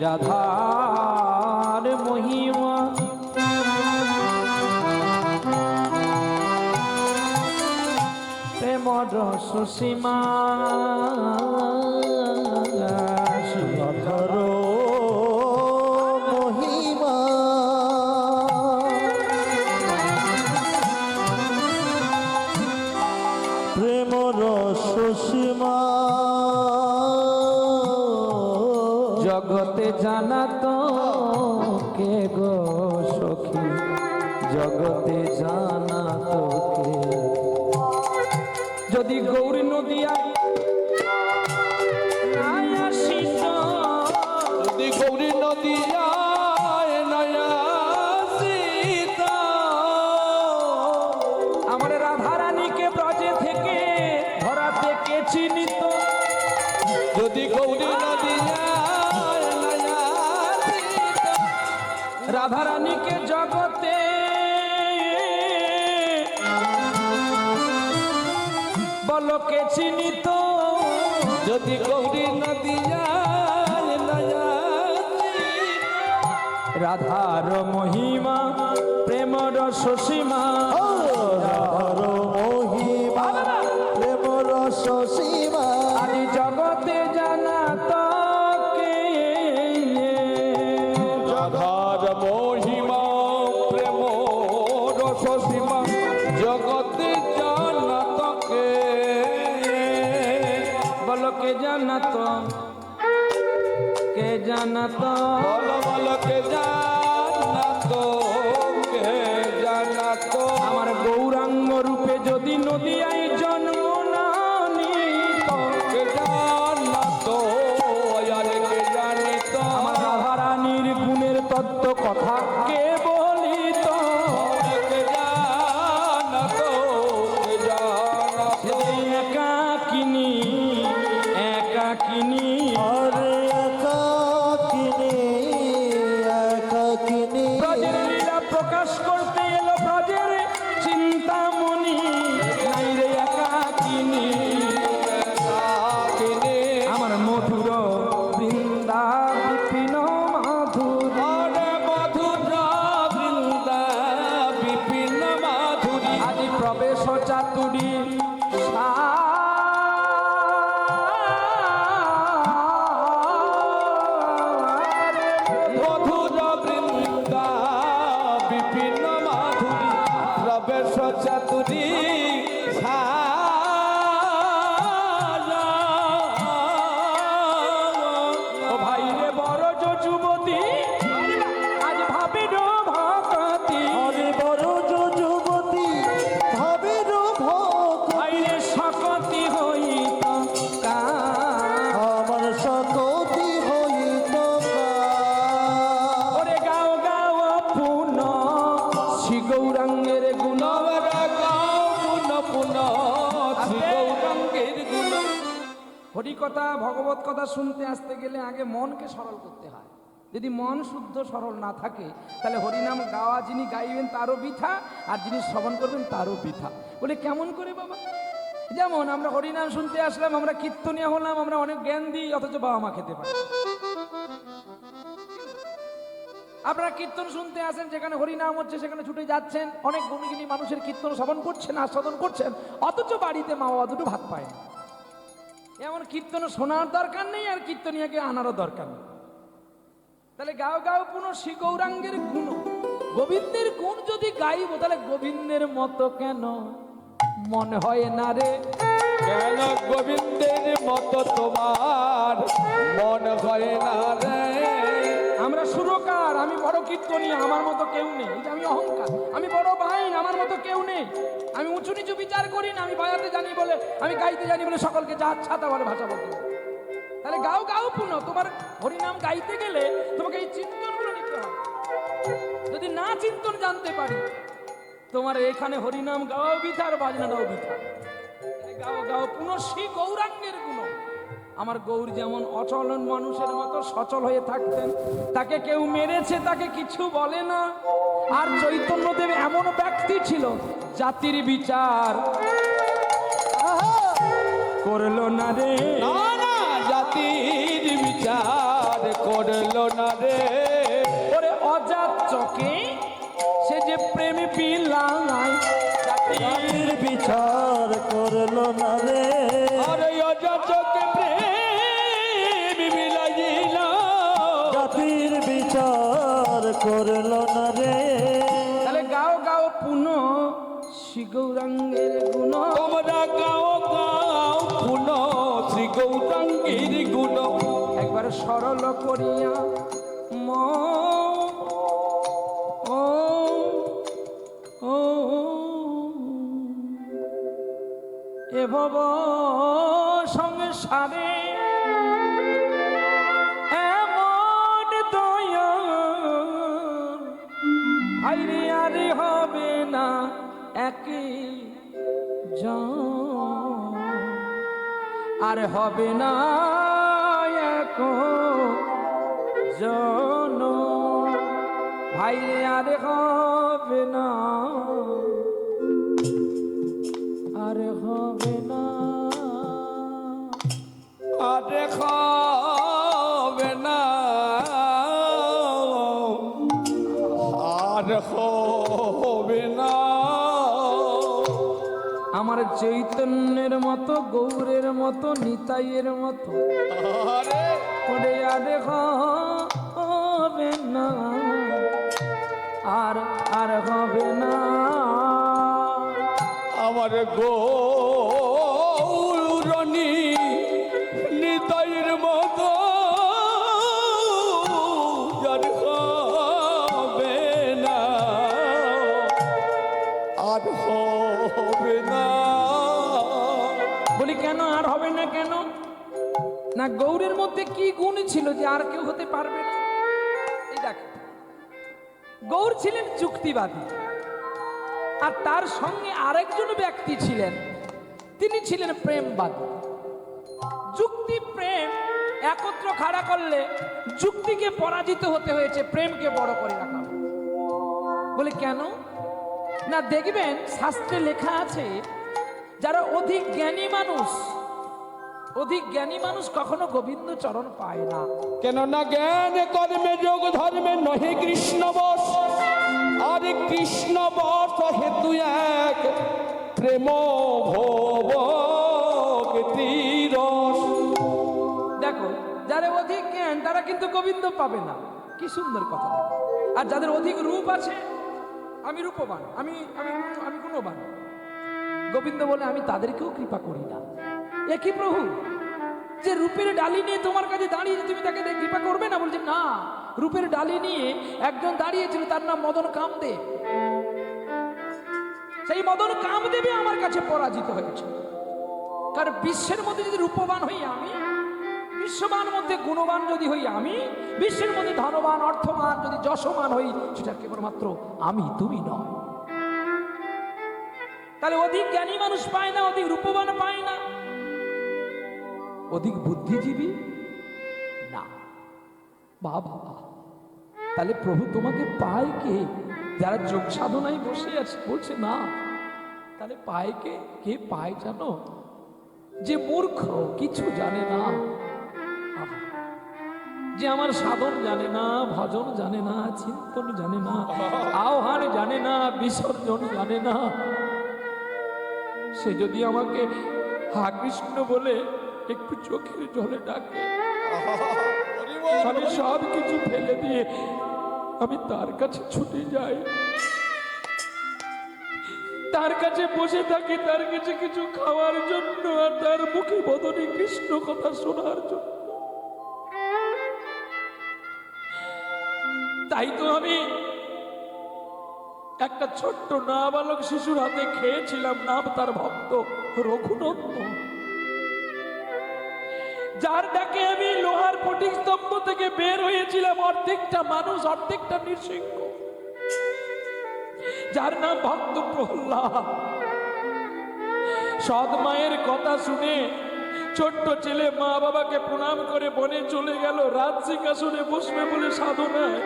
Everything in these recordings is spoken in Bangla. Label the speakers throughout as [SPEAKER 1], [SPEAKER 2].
[SPEAKER 1] রাধার মহিমা প্রেম রস সীমা
[SPEAKER 2] রাধার মহিমা প্রেম রস সীমা
[SPEAKER 1] জগতে জানা তো কে গো সখী জগতে জানা তো কে যদি গৌরী নদিয়া নাই আসিত
[SPEAKER 2] যদি গৌরী নদিয়ায় নাই আসিত
[SPEAKER 1] আমার রাধারানীকে ব্রজে থেকে ধরা থেকে চিনিত
[SPEAKER 2] যদি গৌরী নদিয়ায় নাই আসিত
[SPEAKER 1] রাধারানীকে জগতে বলকে চিনিত
[SPEAKER 2] যদি গৌরী নদিয়ায় নাই আসিত
[SPEAKER 1] রাধার মহিমা প্রেম রস সীমা
[SPEAKER 2] রাধার মহিমা প্রেম রস সীমা
[SPEAKER 1] আদি জগতে জানা তো কে
[SPEAKER 2] রাধার মহিমা প্রেম রস সীমা জগতে জানত কে
[SPEAKER 1] বলকে জানা তো কে জানা তো
[SPEAKER 2] বল বল কে জানত কে জানত
[SPEAKER 1] আমার গৌরাঙ্গ রূপে যদি নদিয়ায় জন্ম না নিত
[SPEAKER 2] কে জানত আর কে জানিত
[SPEAKER 1] আমার রাধারানীর গুণের তত্ত্ব কথা কে বলিত
[SPEAKER 2] কে জানত কে জানত
[SPEAKER 1] একাকিনী একাকিনী
[SPEAKER 2] আরে একাকিনী একাকিনী
[SPEAKER 1] ব্রজের লীলা প্রকাশ করতে এলো ব্রজের চিন্তামণি নাই রে একাকিনী
[SPEAKER 2] একাকিনী
[SPEAKER 1] আমার মধুর বৃন্দা বিপিন মাধুর
[SPEAKER 2] আরে মধুর বৃন্দা বিপিন মাধুরী
[SPEAKER 1] আদি প্রবেশ চাতুরী
[SPEAKER 2] মধুর বৃন্দা বিপিন মাধুরী প্রবেশ চাতুরী
[SPEAKER 1] ও ভাই রে বড় যুবতী আজ ভাবির ভকতি
[SPEAKER 2] হরে বড় যুবতী ভাবের ভক্ত
[SPEAKER 1] ভাই রে সকতি হইত
[SPEAKER 2] আমার সকতি হইত
[SPEAKER 1] ওরে গাও গাও পুন শ্রী গৌরাঙ্গের গুণ হরিকথা ভগবত কথা শুনতে আসতে গেলে আগে মনকে সরল করতে হয়। যদি মন শুদ্ধ সরল না থাকে তাহলে হরিনাম গাওয়া যিনি গাইবেন তারও বৃথা আর যিনি শ্রবণ করবেন তারও বৃথা। বলে কেমন করে বাবা? যেমন আমরা হরিনাম শুনতে আসলাম, আমরা কীর্তনিয়া হলাম, আমরা অনেক জ্ঞান দিই, অথচ বাবা মা খেতে পারি। আপনারা কীর্তন শুনতে আসেন, যেখানে হরিনাম হচ্ছে সেখানে ছুটে যাচ্ছেন, অনেক গুণী মানুষের কীর্তন শ্রবণ করছেন, আস্বাদন করছেন, অথচ বাড়িতে মা বাবা দুটো ভাত পায় না। এমন কীর্তন শোনার দরকার নেই আর কীর্তনিয়াকে আনারও দরকার নেই। তাহলে গাও গাও পুনঃ শ্রী গৌরাঙ্গের গুণ, গোবিন্দের গুণ যদি গাইব তাহলে গোবিন্দের মতো কেন মনে হয় না রে?
[SPEAKER 2] কেন গোবিন্দের মতো তোমার মন হয় না রে?
[SPEAKER 1] আমরা সুরকার, আমি বড় কীর্তনিয়া, আমার মতো কেউ নেই। এই যে আমি অহংকার, আমি বড় বাইন, আমার মতো কেউ নেই। আমি উঁচু নিচু বিচার করি না, আমি বাজাতে জানি বলে, আমি গাইতে জানি বলে সকলকে যা ছাতা বলে ভাষা বলতে। তাহলে গাও গাও পুনঃ, তোমার হরিনাম গাইতে গেলে তোমাকে এই চিন্তনগুলো নিতে হবে। যদি না চিন্তন জানতে পারি, তোমার এখানে হরিনাম গাওয়াও বৃথা আর বাজনাটাও বৃথা। গাও গাও পুনঃ শ্রী গৌরাঙ্গের গুণ। আমার গৌর যেমন অচলন মানুষের মতো সচল হয়ে থাকতেন, তাকে কেউ মেরেছে তাকে কিছু বলে না। আর চৈতন্যদেব এমন ব্যক্তি ছিল, জাতির বিচার করলো না রে।
[SPEAKER 2] না না, জাতির বিচার করলো না রে
[SPEAKER 1] ওরে অজাত চকে সে যে প্রেম বিলায়
[SPEAKER 3] জাতির বিচার করলো না রে
[SPEAKER 2] আরে অজাচকে প্রেম বিলাইল
[SPEAKER 3] জাতির বিচার করলো না রে
[SPEAKER 1] তাহলে গাও গাও পুন শ্রী গৌরাঙ্গের গুণ
[SPEAKER 2] তোমরা গাও গাও পুন শ্রী গৌরাঙ্গীর গুণ
[SPEAKER 1] একবার সরল করিয়া ম ও ও এ ভব সংসারে এমন দয়া আইরে আরে হবে না একই জন আর হবে না এক জন ভাই আর হবে না আর হবে না
[SPEAKER 2] আরে হবে না আর হবে না
[SPEAKER 1] আমার চৈতন্যের মতো গৌরের মতো নিতাইয়ের মতো
[SPEAKER 2] আরে
[SPEAKER 1] ওরে আর হবে না আর আর হবে না
[SPEAKER 2] আমার গৌরণী নিতাইয়ের মতো আর হবে না আর হবে না
[SPEAKER 1] বলি কেন আর হবে না কেন না গৌরের মধ্যে কি গুণ ছিল যে আর কেউ হতে পারবে না এই দেখ গৌর ছিলেন যুক্তিবাদী আর তার সঙ্গে আরেকজন ব্যক্তি ছিলেন তিনি ছিলেন প্রেমবাদী যুক্তি প্রেম একত্র খাড়া করলে যুক্তিকে পরাজিত হতে হয়েছে প্রেমকে বড় করে রাখা হয়েছে। বলে কেন না দেখবেন শাস্ত্রে লেখা আছে যারা অধিক জ্ঞানী মানুষ কখনো গোবিন্দ চরণ পায় না
[SPEAKER 2] কেননা জ্ঞান কর্মে যোগ ধর্মে নহে কৃষ্ণ বশ আর কৃষ্ণ বশ হেতু এক প্রেম ভব তীরস
[SPEAKER 1] দেখো যারা অধিক জ্ঞান তারা কিন্তু গোবিন্দ পাবে না কি সুন্দর কথা দেখো। আর যাদের অধিক রূপ আছে আমি রূপবান আমি আমি আমি গুণবান গোবিন্দ বলে আমি তাদেরকেও কৃপা করি না একই প্রভু যে রূপের ডালি নিয়ে তোমার কাছে দাঁড়িয়ে তুমি তাকে কৃপা করবে না বলছে না রূপের ডালি নিয়ে একজন দাঁড়িয়েছিল তার নাম মদন কামদেব সেই মদন কামদেবে আমার কাছে পরাজিত হয়েছে কারণ বিশ্বের মধ্যে যদি রূপবান হই আমি বিশ্ববান মধ্যে গুণবান যদি হই আমি বিশ্বের মধ্যে ধনবান অর্থবান যদি যশমান হই সেটা কেবলমাত্র আমি তুমি নয় তাহলে অধিক জ্ঞানী মানুষ পায় না অধিক রূপবান পায় না অধিক বুদ্ধিজীবী না বাবা তাহলে প্রভু তোমাকে পায় কে যারা যোগ সাধনায় বসে আছে বলছে না তাহলে পায় কে কে পায় জানো যে মূর্খ কিছু জানে না আহা, যে আমার সাধন জানে না ভজন জানে না চিন্তন জানে না আহ্বান জানে না বিসর্জন জানে না সে যদি আমাকে হা কৃষ্ণ বলে একটু চোখের জলে ডাকে আমি সব কিছু ফেলে দিয়ে আমি তার কাছে ছুটে যাই তার কাছে বসে থাকি তার কাছে কিছু খাওয়ার জন্য আর তার মুখে বদনে কৃষ্ণ কথা শোনার জন্য তাই তো আমি একটা ছোট্ট নাবালক শিশুর হাতে খেয়েছিলাম নাম তার ভক্ত রঘুনন্দন যার ডাকে আমি লোহার ফটিক স্তম্ভ থেকে বের হয়েছিলাম অর্ধেকটা মানুষ অর্ধেকটা নৃসিংহ যার নাম ভক্ত প্রহ্লাদ সৎ মায়ের কথা শুনে ছোট্ট ছেলে মা বাবাকে প্রণাম করে বনে চলে গেল রাজ সিংহাসনে বসবে বলে সাধনায়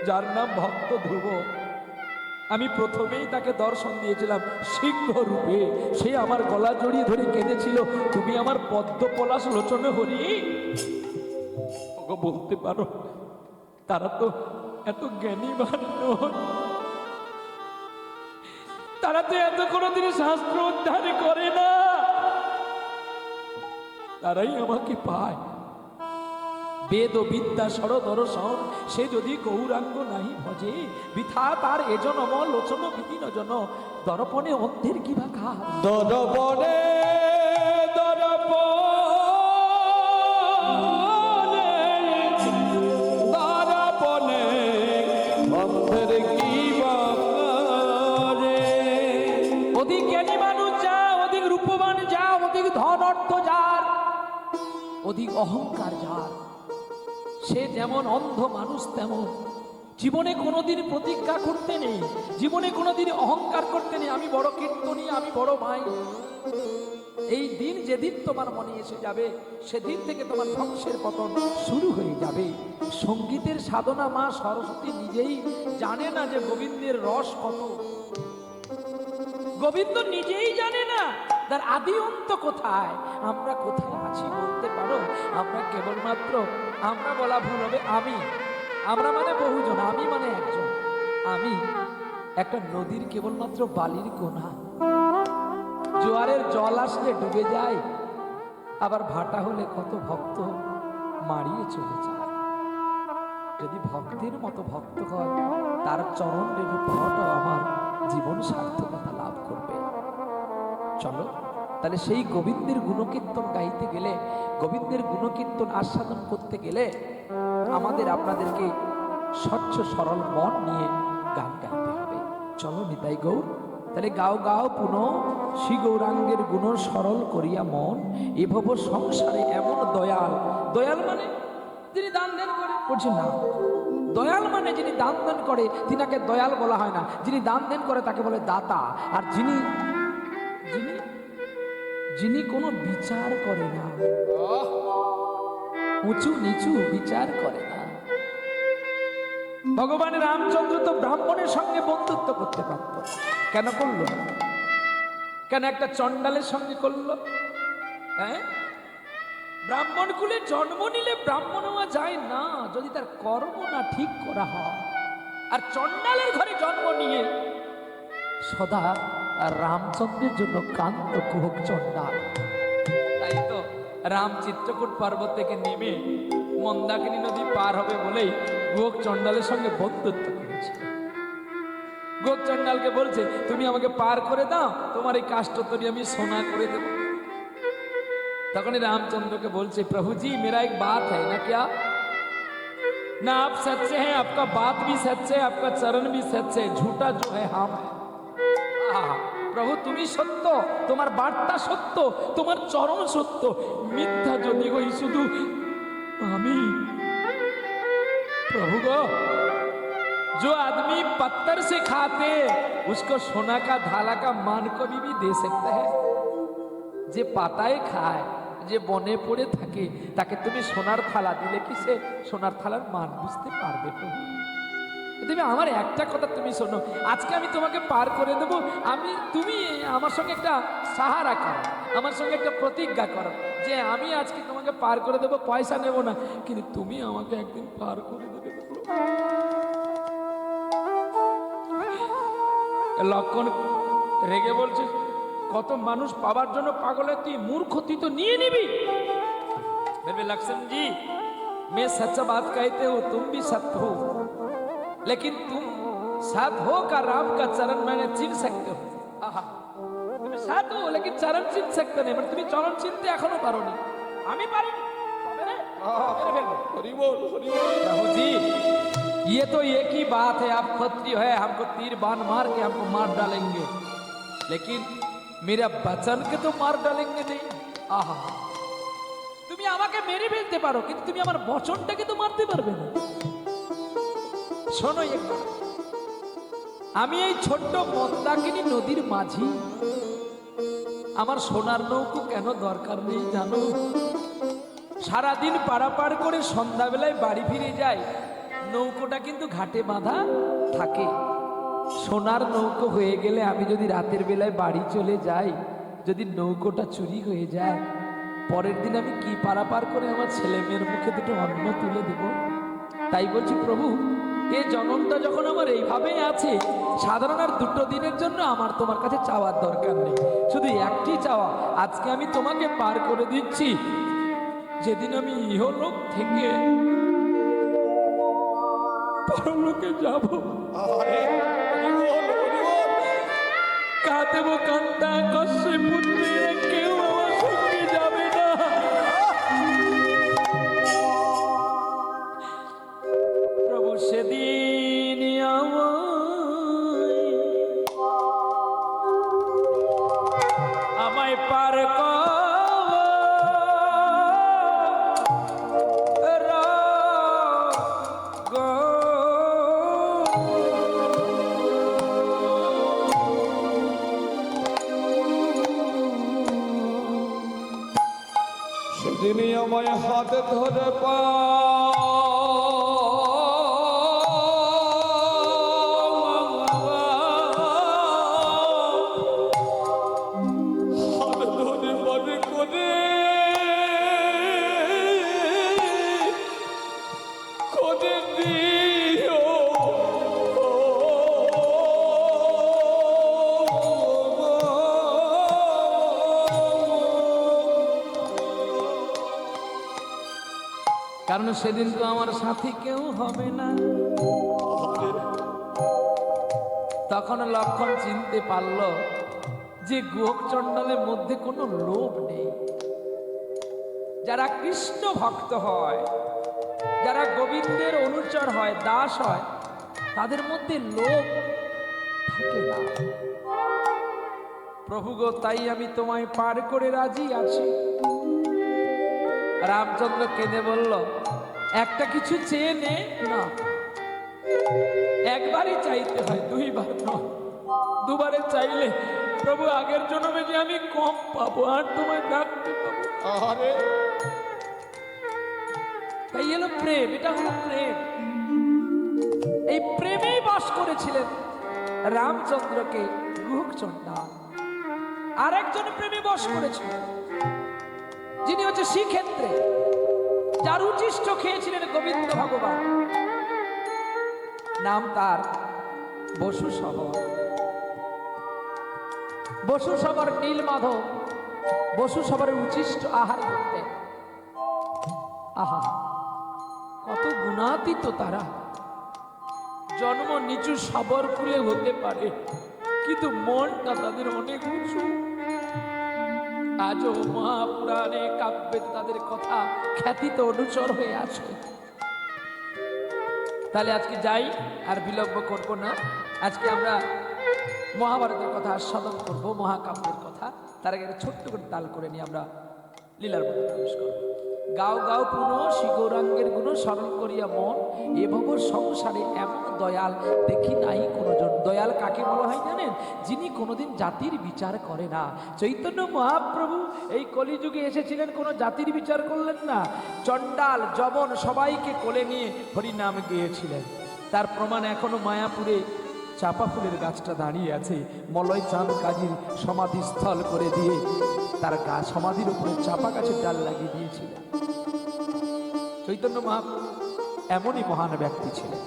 [SPEAKER 1] যার নাম ভক্ত ধ্রুব আমি প্রথমেই তাকে দর্শন দিয়েছিলাম সিংহ রূপে সে আমার গলা জড়িয়ে ধরে কেঁদেছিল তুমি আমার পদ্ম পলাশ লোচনে হরি গো বলতে পারো, তারা তো এত জ্ঞানীবান নয়, তারা তো এত কোনোদিন শাস্ত্র উদ্ধার করে না, তারাই আমাকে পায়। বেদ ও বিদ্যা সর দর্শন সে যদি গৌরাঙ্গ নাহি ভজে, বৃথা তার এজনম লোচন বিপিন জন, দর্পণে অন্ধের কি বা কাজ।
[SPEAKER 2] দরপনে অন্ধের কি বারে।
[SPEAKER 1] অধিক জ্ঞানী মানুষ যা, অধিক রূপবান যা, অধিক ধন অর্থ যার, অধিক অহংকার যার, সে যেমন অন্ধ মানুষ তেমন। জীবনে কোনোদিন প্রতিজ্ঞা করতে নেই, জীবনে কোনোদিন অহংকার করতে নেই আমি বড় কীর্তনী, আমি বড় ভাই। এই দিন যেদিন তোমার মনে এসে যাবে, সেদিন থেকে তোমার ধ্বংসের পতন শুরু হয়ে যাবে। সঙ্গীতের সাধনা মা সরস্বতী নিজেই জানে না যে গোবিন্দের রস কত, গোবিন্দ নিজেই জানে না তার আদি অন্ত কোথায়। আমরা কোথায় আছি বলতে পারো? আমরা কেবলমাত্র, আমরা বলা ভুল হবে, আমরা মানে বহুজন, আমি মানে একজন। আমি একটা নদীর কেবলমাত্র বালির কোনা, জোয়ারের জল আসলে ডুবে যায়, আবার ভাটা হলে কত ভক্ত মারিয়ে চলে যায়। যদি ভক্তের মতো ভক্ত হয়, তার চরণ রেণু পাওয়াটাও আমার জীবন সার্থকতা লাভ করবে। চলো তাহলে সেই গোবিন্দের গুণকীর্তন গাইতে গেলে, গোবিন্দের গুণকীর্তন আস্বাদন করতে গেলে আমাদের আপনাদেরকে স্বচ্ছ সরল মন নিয়ে গান গাইতে হবে। চলো নিতাই গৌর, তাহলে গাও গাও পুনঃ শ্রী গৌরাঙ্গের গুণ সরল করিয়া মন, এভব সংসারে এমন দয়াল। দয়াল মানে যিনি দান দেন করে, বলছে না, দয়াল মানে যিনি দান দেন করে তিনাকে দয়াল বলা হয় না, যিনি দান দেন করে তাকে বলে দাতা। আর যিনি যিনি যিনি কোনো বিচার করে না, উঁচু নিচু বিচার করে না। ভগবান রামচন্দ্র তো ব্রাহ্মণের সঙ্গে বন্ধুত্ব করতে পারত, কেন করলো? কেন একটা চণ্ডালের সঙ্গে করলো? হ্যাঁ, ব্রাহ্মণ কুলে জন্ম নিলে ব্রাহ্মণ হওয়া যায় না যদি তার কর্ম না ঠিক করা হয়। আর চণ্ডালের ঘরে জন্ম নিয়ে সদা রামচন্দ্রের জন্য কান্ত কুহক চণ্ডাল। তাই তো রাম চিত্রকূট পর্বত থেকে নেমে মন্দাকিনী নদী পার হবে বলেই গোক চণ্ডালের সঙ্গে বন্ধুত্ব করেছে। গোক চণ্ডালকে বলছে, তুমি আমাকে পার করে দাও, তোমার এই কাষ্ঠতরি আমি সোনা করে দেব। তখনই रामचंद्र बोलते प्रभु जी मेरा एक बात है ना, क्या ना आप सच्चे हैं, आपका बात भी सच्चे है, आपका चरण भी सच्चे है, झूठा जो है हम है। प्रभु तुम्ही सत्य, तुम्हार बार्ता सत्य, तुम्हार चरण सत्य, मिथ्या যদি হই শুধু আমি। प्रभु गो जो आदमी पत्थर से खाते उसको सोना का धाला का मान कभी भी दे सकता है। যে পাতায় খায়, যে বনে পড়ে থাকে, তাকে তুমি সোনার থালা দিলে কি সে সোনার থালার মান বুঝতে পারবে? তুমি আমার একটা কথা তুমি শোনো, আজকে আমি তোমাকে পার করে দেবো, তুমি আমার সঙ্গে একটা সাহারা করো, আমার সঙ্গে একটা প্রতিজ্ঞা করো যে আমি আজকে তোমাকে পার করে দেবো, পয়সা নেব না, কিন্তু তুমি আমাকে একদিন পার করে দেবে। লক্ষণ রেগে বলছে, কত মানুষ পাবার জন্য পাগল, তুই মূর্খ, তুই তো নিয়ে নিবি। लक्ष्मण जी मैं सच्चा बात कहते हो, तुम भी सत्य हो, लेकिन तुम साथ हो का राम का चरण मैंने चिन सकते हो। तुम साथ हो लेकिन चरण चिन सकते नहीं, तुम चरण चिनते एखोनो पारोनी, आमी पारिनी। प्रभु जी ये तो एक ही बात है, आप क्षत्रिय है, हमको तीर बाण मार के हमको मार डालेंगे, लेकिन मेरा बचन के तो मार डालेंगे नहीं। आहा, তুমি আমাকে মেরে ফেলতে পারো, কিন্তু তুমি আমার বচনটাকে তো মারতে পারবে না। শোনো একবার, আমি এই ছোট্ট মন্দাকিনী নদীর মাঝি, আমার সোনার নৌকো কেন দরকার নেই জানো? সারাদিন পারাপার করে সন্ধ্যাবেলায় বাড়ি ফিরে যায়, নৌকোটা কিন্তু ঘাটে বাঁধা থাকে। সোনার নৌকো হয়ে গেলে আমি যদি রাতের বেলায় বাড়ি চলে যাই, যদি নৌকোটা চুরি হয়ে যায়, পরের দিন আমি কি পারাপার করে আমার ছেলে মেয়ের মুখে দুটো অন্ন তুলে দেব? তাই বলছি প্রভু, এ জনমটা যখন আমার এইভাবেই আছে, সাধারণ আর দুটো দিনের জন্য আমার তোমার কাছে চাওয়ার দরকার নেই, শুধু একটি চাওয়া, আজকে আমি তোমাকে পার করে দিচ্ছি, যেদিন আমি ইহলোক থেকে পরলোকে যাব, কাঁদেব কান্তা কষ্টে পুত্রেরা কেউ আমার সঙ্গে যাবে না। প্রভু সেদিন আমায় পার
[SPEAKER 2] সেদিনই আমায় হাতে ধরে হাত ধরে পারে করে করে দিও
[SPEAKER 1] কারণ সেদিন তো আমার সাথী কেউ হবে না। তখন লক্ষণ চিনতে পারল যে গোপ চণ্ডালের মধ্যে কোনো লোভ নেই। যারা কৃষ্ণ ভক্ত হয়, যারা গোবিন্দের অনুচর হয়, দাস হয়, তাদের মধ্যে লোভ থাকে না। প্রভু গো, তাই আমি তোমায় পার করে রাজি আছি। রামচন্দ্র কেঁদে বলল, একটা কিছু চেয়ে নে না, একবারই চাইতে হয়, দুইবার নয়। দুবারে চাইলে প্রভু আগের জন্মে যে আমি কম পাবো, আর তোমায় ডাকতে পাবো।
[SPEAKER 2] আরে
[SPEAKER 1] তাই এলো প্রেম, এটা হলো প্রেম। এই প্রেমেই বাস করেছিলেন রামচন্দ্রকে গুহচণ্ডাল। আর একজন প্রেমে বস করেছিলেন, যিনি হচ্ছে শ্রীক্ষেত্রে, যার উচিষ্ট খেয়েছিলেন গোবিন্দ ভগবান। নাম তার বসু সবর। বসু সবর নীলমাধব বসু সবরের উচিষ্ট আহার করতেন। আহা, কত গুণাতীত তারা। জন্ম নিচু সবর কুলে হতে পারে, কিন্তু মনটা তাদের অনেক উঁচু। আজও মহাপুরাণে কাব্যে তাদের কথা খ্যাতিত অনুচর হয়ে আছে। তাহলে আজকে যাই, আর বিলম্ব করব না। আজকে আমরা মহাভারতের কথা আস্বাদন করব, মহাকাব্যের কথা। তার আগে ছোট্ট করে তাল করে নিয়ে আমরা লীলার মধ্যে প্রবেশ করব। গাও গাও পুনঃ শ্রী গৌরাঙ্গের গুণ স্মরণ করিয়া মন, এ ভব সংসারে এমন দয়াল দেখি নাই কোনজন। দয়াল কাকে বলা হয় জানেন? যিনি কোনোদিন জাতির বিচার করে না। চৈতন্য মহাপ্রভু এই কলিযুগে এসেছিলেন, কোনো জাতির বিচার করলেন না। চণ্ডাল জবন সবাইকে কোলে নিয়ে হরিনাম গেয়েছিলেন। তার প্রমাণ এখনো মায়াপুরে চাপা ফুলের গাছটা দাঁড়িয়ে আছে। মলয় চাঁদ কাজীর সমাধিস্থল করে দিয়ে তার গাছ সমাধির উপরে চাপা গাছের ডাল লাগিয়ে দিয়েছিলেন। চৈতন্য মহাপ্রভু এমনই মহান ব্যক্তি ছিলেন।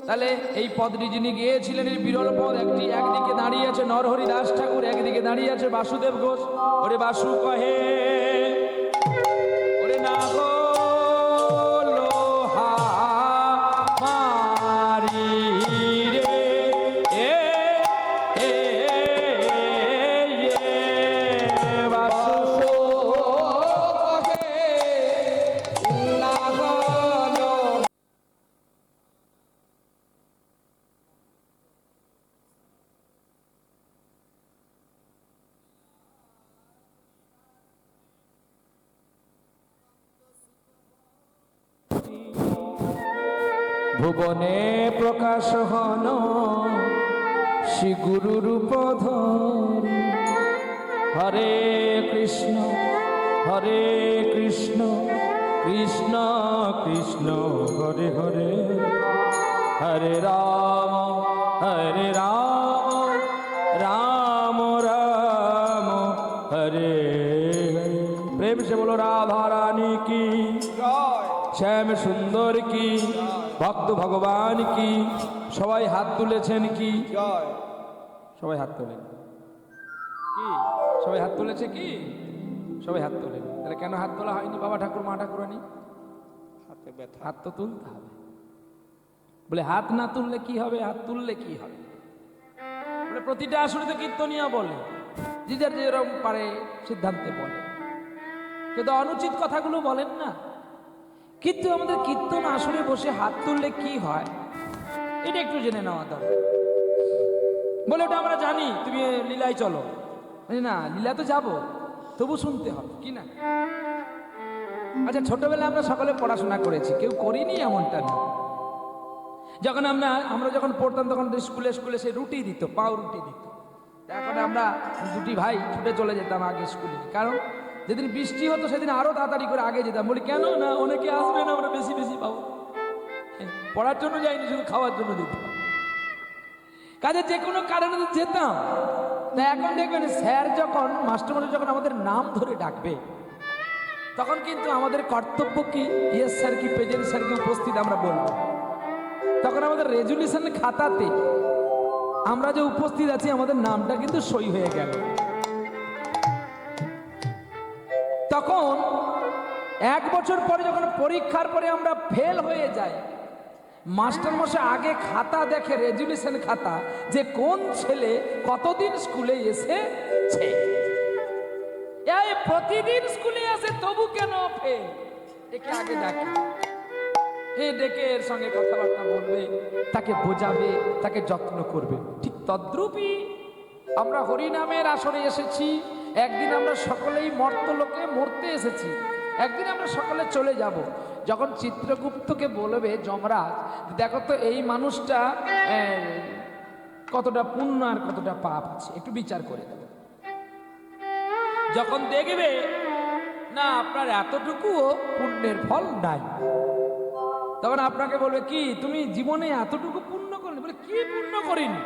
[SPEAKER 1] তাহলে এই পদটি যিনি গিয়েছিলেন, এই বিরল পদ, একদিকে দাঁড়িয়ে আছে নরহরি দাস ঠাকুর, একদিকে দাঁড়িয়ে আছে বাসুদেব ঘোষ। ওরে বাসু কহে, ওরে না গো লোহা মারি রে, বাসু ভুবনে প্রকাশ হন শ্রী গুরু রূপ ধরি। হরে কৃষ্ণ কৃষ্ণ কৃষ্ণ হরে হরে, হরে রাম রাম রাম হরে প্রেম সে বলো রাধা রানী কি,
[SPEAKER 2] জয়
[SPEAKER 1] শ্যাম সুন্দর কি, ভক্ত ভগবান কি। সবাই হাত তুলেছেন কি?
[SPEAKER 2] জয়
[SPEAKER 1] সবাই হাত তোলেন কি? সবাই হাত তুলেছে কি? সবাই হাত তোলেন। তাহলে কেন হাত তোলা হয়নি বাবা ঠাকুর মা ঠাকুরানি?
[SPEAKER 2] হাতে ব্যথা।
[SPEAKER 1] হাত তো তুলতে হবে। বলে হাত না তুললে কি হবে, হাত তুললে কি হবে? বলে প্রতিটা আসরে তো কীর্তনিয়া বলে, যে যার যেরকম পারে সিদ্ধান্তে বলে, কিন্তু অনুচিত কথাগুলো বলেন না। কিন্তু আমাদের কীর্তন আসরে বসে হাত তুললে কি হয় এটা একটু জেনে নেওয়া দরকার। বলে ওটা আমরা জানি, তুমি লীলায় চলো। না, লীলা তো যাবো, তবু শুনতে হবে কি না? আচ্ছা, ছোটবেলায় আমরা সকলে পড়াশোনা করেছি, কেউ করিনি এমনটা না। যখন আমরা যখন পড়তাম তখন স্কুলে স্কুলে সে রুটি দিত, পাও রুটি দিত। এখন আমরা দুটি ভাই ছুটে চলে যেতাম আগে স্কুলে, কারণ যেদিন বৃষ্টি হতো সেদিন আরো তাড়াতাড়ি করে আগে যেতাম। বলি কেন না, অনেকে আসবে না, আমরা বেশি বেশি পাবো। পড়ার জন্য যাইনি, শুধু খাওয়ার জন্য দিতাম। কাজে যে কোনো কারণে যেতাম। তা এখন দেখবেন স্যার যখন মাস্টারমশাই যখন আমাদের নাম ধরে ডাকবে, তখন কিন্তু আমাদের কর্তব্য কি, ইয়েস স্যার কি প্রেজেন্ট স্যার কি উপস্থিত আমরা বলবো। তখন আমাদের রেজুলেশন খাতাতে আমরা যে উপস্থিত আছি আমাদের নামটা কিন্তু সই হয়ে গেল। তখন এক বছর পরে যখন পরীক্ষার পরে আমরা ফেল হয়ে যাই, মাস্টারমশাই আগে খাতা দেখে, রেজুলেশন খাতা, যে কোন ছেলে কতদিন স্কুলে এসেছে। এই প্রতিদিন স্কুলে আসে তবু কেন ফেল, একে আগে ডাকে। ডেকে এর সঙ্গে কথাবার্তা বলবে, তাকে বোঝাবে, তাকে যত্ন করবে। ঠিক তদ্রূপই আমরা হরিনামের আসরে এসেছি। একদিন আমরা সকলেই মর্তলোকে মরতে এসেছি, একদিন আমরা সকলে চলে যাব। যখন চিত্রগুপ্তকে বলবে যমরাজ, দেখো তো এই মানুষটা কতটা পুণ্য আর কতটা পাপ আছে, একটু বিচার করে দেবে। যখন দেখবে না আপনার এতটুকুও পুণ্যের ফল নাই, তখন আপনাকে বলবে কি তুমি জীবনে এতটুকু পুণ্য করনি? বলে কি পুণ্য করিনি?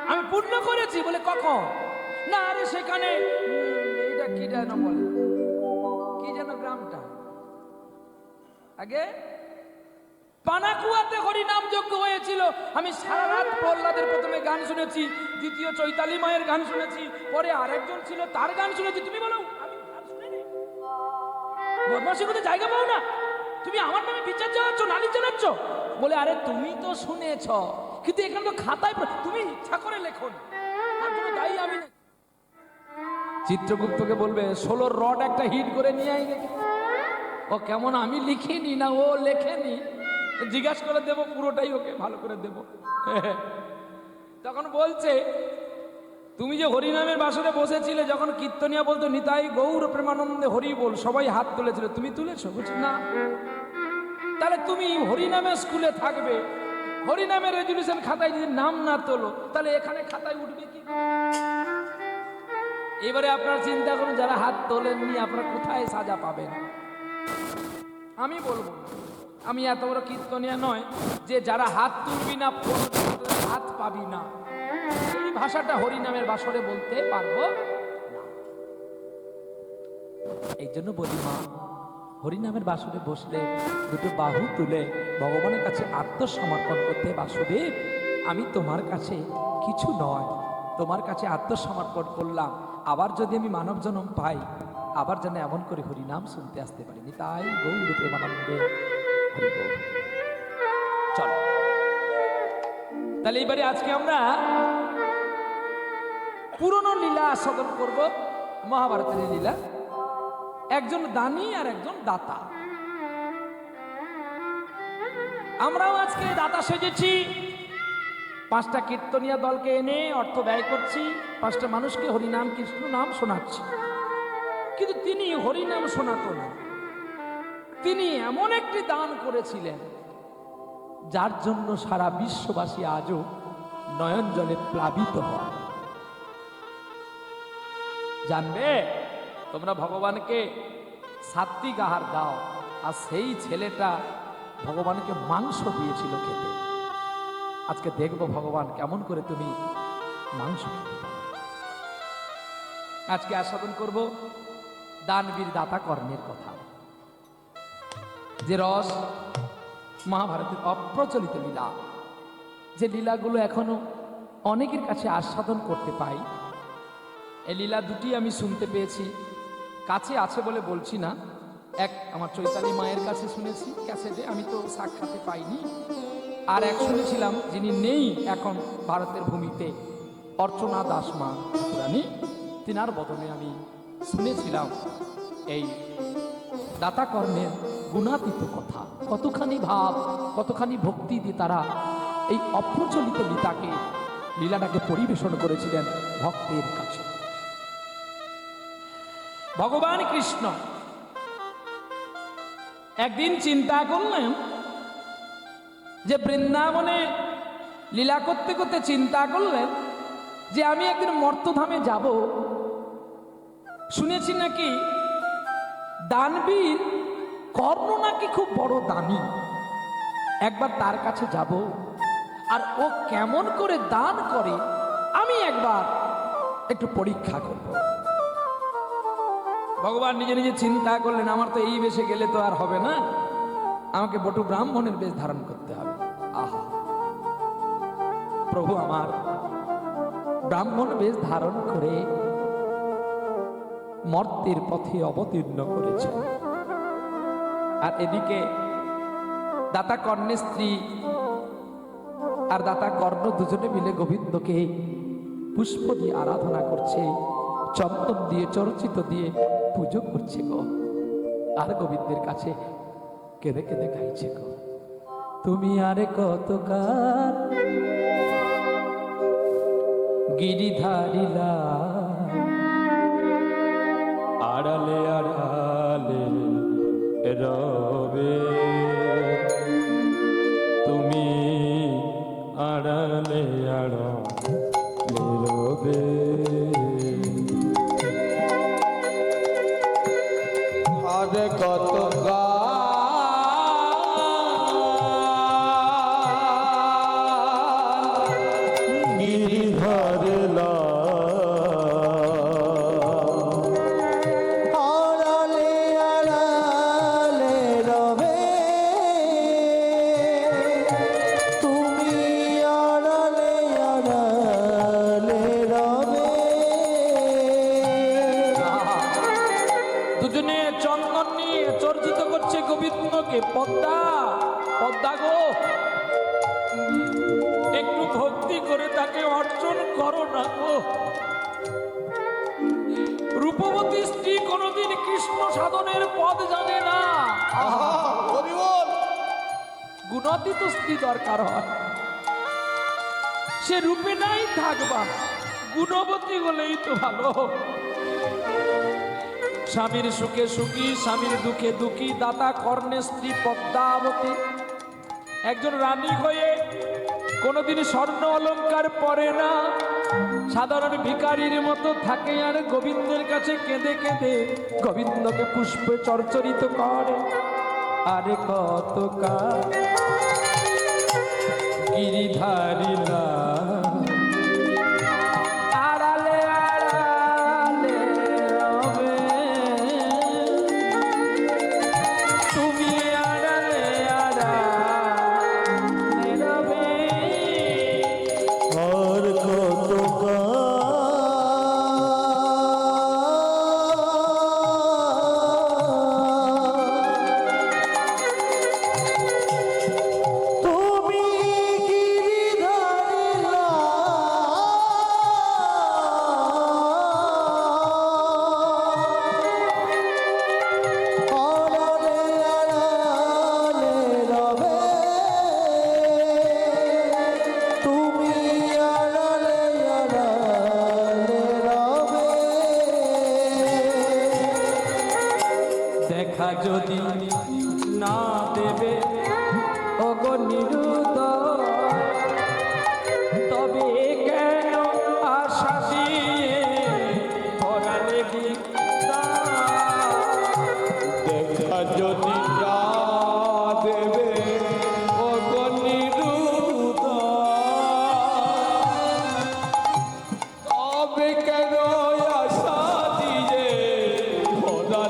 [SPEAKER 1] আমি পুণ্য করেছি। বলে কখন? না আরে সেখানে এটা কি যেন বলে, কি যেন গ্রামটা আগে পানাকুয়াতে হরিনাম যজ্ঞ হয়েছিল। আমি সারা রাত প্রহ্লাদের প্রথমে গান শুনেছি, দ্বিতীয় চৈতালি মায়ের গান শুনেছি, পরে আরেকজন ছিল তার গান শুনেছি। তুমি বলো আমি গান শুনিনি? বদমাশি করতে জায়গা পাও না, তুমি আমার নামে বিচার চালাচ্ছ, নালিশ চালাচ্ছ। বলে আরে তুমি তো শুনেছ, কিন্তু এখানে তো খাতায় তুমি ইচ্ছা করে লেখো, তার জন্য দায়ী আমি না। চিত্রগুপ্তকে বলবে 16 রড একটা হিট করে নিয়ে আই দেখি। ও কেমন? আমি লিখিনি না ও লেখেনি, জিজ্ঞাসা করে দেবো, পুরোটাই ওকে ভালো করে দেবো। তখন বলছে তুমি যে হরিনামের বাসরে বসেছিলে, যখন কীর্তনিয়া বলতো নিতাই গৌর প্রেমানন্দে হরি বল, সবাই হাত তুলেছিল, তুমি তুলেছো? বলছি না। তাহলে তুমি হরিনামের স্কুলে থাকবে, হরিনামের রেজুলেশন খাতায় যদি নাম না তোলো, তাহলে এখানে খাতায় উঠবে কি? এবারে আপনার চিন্তা করুন, যারা হাত তোলেননি আপনারা কোথায় সাজা পাবেন? আমি বলবো, আমি এত বড় কীর্তনিয়া নয় যে যারা হাত তুলবি না হাত পাবি না, এই ভাষাটা হরিনামের বাসরে বলতে পারবো না। এই জন্য বলি মা, হরিনামের বাসরে বসলে দুটো বাহু তুলে ভগবানের কাছে আত্মসমর্পণ করতে, বাসুদেব আমি তোমার কাছে কিছু নয়, তোমার কাছে আত্মসমর্পণ করলাম। আবার যদি আমি মানব জন্ম পাই, আবার যেন এমন করে হরিনাম শুনতে আসতে পারিনি। তাই গৌর প্রেমানন্দে হরি বল। চলো তাহলে এবারে আজকে আমরা পুরনো লীলা আস্বাদন করব, মহাভারতের লীলা। একজন দানী আর একজন দাতা। আমরাও আজকে দাতা সেজেছি, 5টা কীর্তনিয়া দলকে এনে অর্থ ব্যয় করছি, 5টা মানুষকে হরিনাম কৃষ্ণ নাম শোনাচ্ছি। কিন্তু তিনি হরিনাম শোনাতো না, তিনি এমন একটি দান করেছিলেন যার জন্য সারা বিশ্ববাসী আজও নয়ন জলে প্লাবিত হয়। জানবে তোমরা ভগবানকে সাত্বিক আহার দাও, আর সেই ছেলেটা ভগবানকে মাংস দিয়েছিল খেতে। আজকে দেখবো ভগবান কেমন করে তুমি মাংস খেতে। আজকে আস্বাদন করব দানবীর দাতা কর্ণের কথা, যে রস মহাভারতের অপ্রচলিত লীলা, যে লীলাগুলো এখনো অনেকের কাছে আস্বাদন করতে পাই। এই লীলা দুটি আমি শুনতে পেয়েছি, কাছে আছে বলে বলছি না। এক আমার চৈতালি মায়ের কাছে শুনেছি ক্যাসেটে, আমি তো সাক্ষাতে পাইনি। আর এক শুনেছিলাম যিনি নেই এখন ভারতের ভূমিতে, অর্চনা দাস মা ঠাকুরানী, তিনার বদনে আমি শুনেছিলাম এই দাতা কর্ণের গুণাতীত কথা। কতখানি ভাব, কতখানি ভক্তি দিয়ে তারা এই অপ্রচলিত লীলাটাকে পরিবেশন করেছিলেন ভক্তের কাছে। ভগবান কৃষ্ণ একদিন চিন্তা করলেন যে বৃন্দাবনে লীলা করতে করতে চিন্তা করলেন যে আমি একদিন মর্তধামে যাব। শুনেছি নাকি দানবীর কর্ণ নাকি খুব বড় দানী, একবার তার কাছে যাব, আর ও কেমন করে দান করে আমি একবার একটু পরীক্ষা করব। ভগবান নিজে নিজে চিন্তা করলেন, আমার তো এই বেশে গেলে তো আর হবে না, আমাকে বটু ব্রাহ্মণের বেশ ধারণ করতে হবে। আহা, প্রভু আমার ব্রাহ্মণ বেশ ধারণ করে মর্তের পথে অবতীর্ণ করেছেন। আর এদিকে দাতা কর্ণের স্ত্রী আর দাতা কর্ণ দুজনে মিলে গোবিন্দকে পুষ্প দিয়ে আরাধনা করছে, চন্দন দিয়ে চর্চিত দিয়ে পুজো করছে গো। আর গোবিন্দের কাছে কেঁদে কেঁদে গাইছে গো, তুমি আরে কতকাল গিরিধারিলা,
[SPEAKER 2] আড়ালে আড়ালে রবে, তুমি আড়ালে আড়ালে রবে। আরে কত গিরিধারেলা,
[SPEAKER 3] আড়ালে আড়ালে রবে, তুমি আড়ালে আড়ালে রবে।
[SPEAKER 1] দুজনে চন্দন নিয়ে চর্চিত করছে গোবিন্দকে। পদ্মা পদ্মা গো, একটু ভক্তি করে তাকে অর্জন করো না গো। রূপবতী স্ত্রী কোনোদিন কৃষ্ণ সাধনের পদ জানে না, গুণাতীত স্ত্রী দরকার হয়। সে রূপে নাই থাকবা, গুণবতী হলেই তো ভালো। স্বামীর সুখে সুখী, স্বামীর দুঃখে দুঃখী দাতা কর্ণের স্ত্রী পদ্মাবতী একজন রানী হয়ে কোনোদিন স্বর্ণ অলংকার পরে না, সাধারণ ভিখারির মতো থাকে। আর গোবিন্দের কাছে কেঁদে কেঁদে গোবিন্দকে পুষ্পে চর্চরিত করে। আরে কত কাল গিরিধারিলা, আড়ালে আড়ালে রবে, তুমি আড়ালে আড়ালে রবে।
[SPEAKER 3] আর কতকাল তুমি গিরিধারিলা, আড়ালে আড়ালে রবে, তুমি আড়ালে আড়ালে রবে।
[SPEAKER 1] দেখা যদি না দেবে ওগো নিরুদয়, তবে কেন আশা দিয়ে পড়ালে গীতা।
[SPEAKER 2] দেখা যদি যা দেবে ও তবে কেন আশা দিয়ে ভরা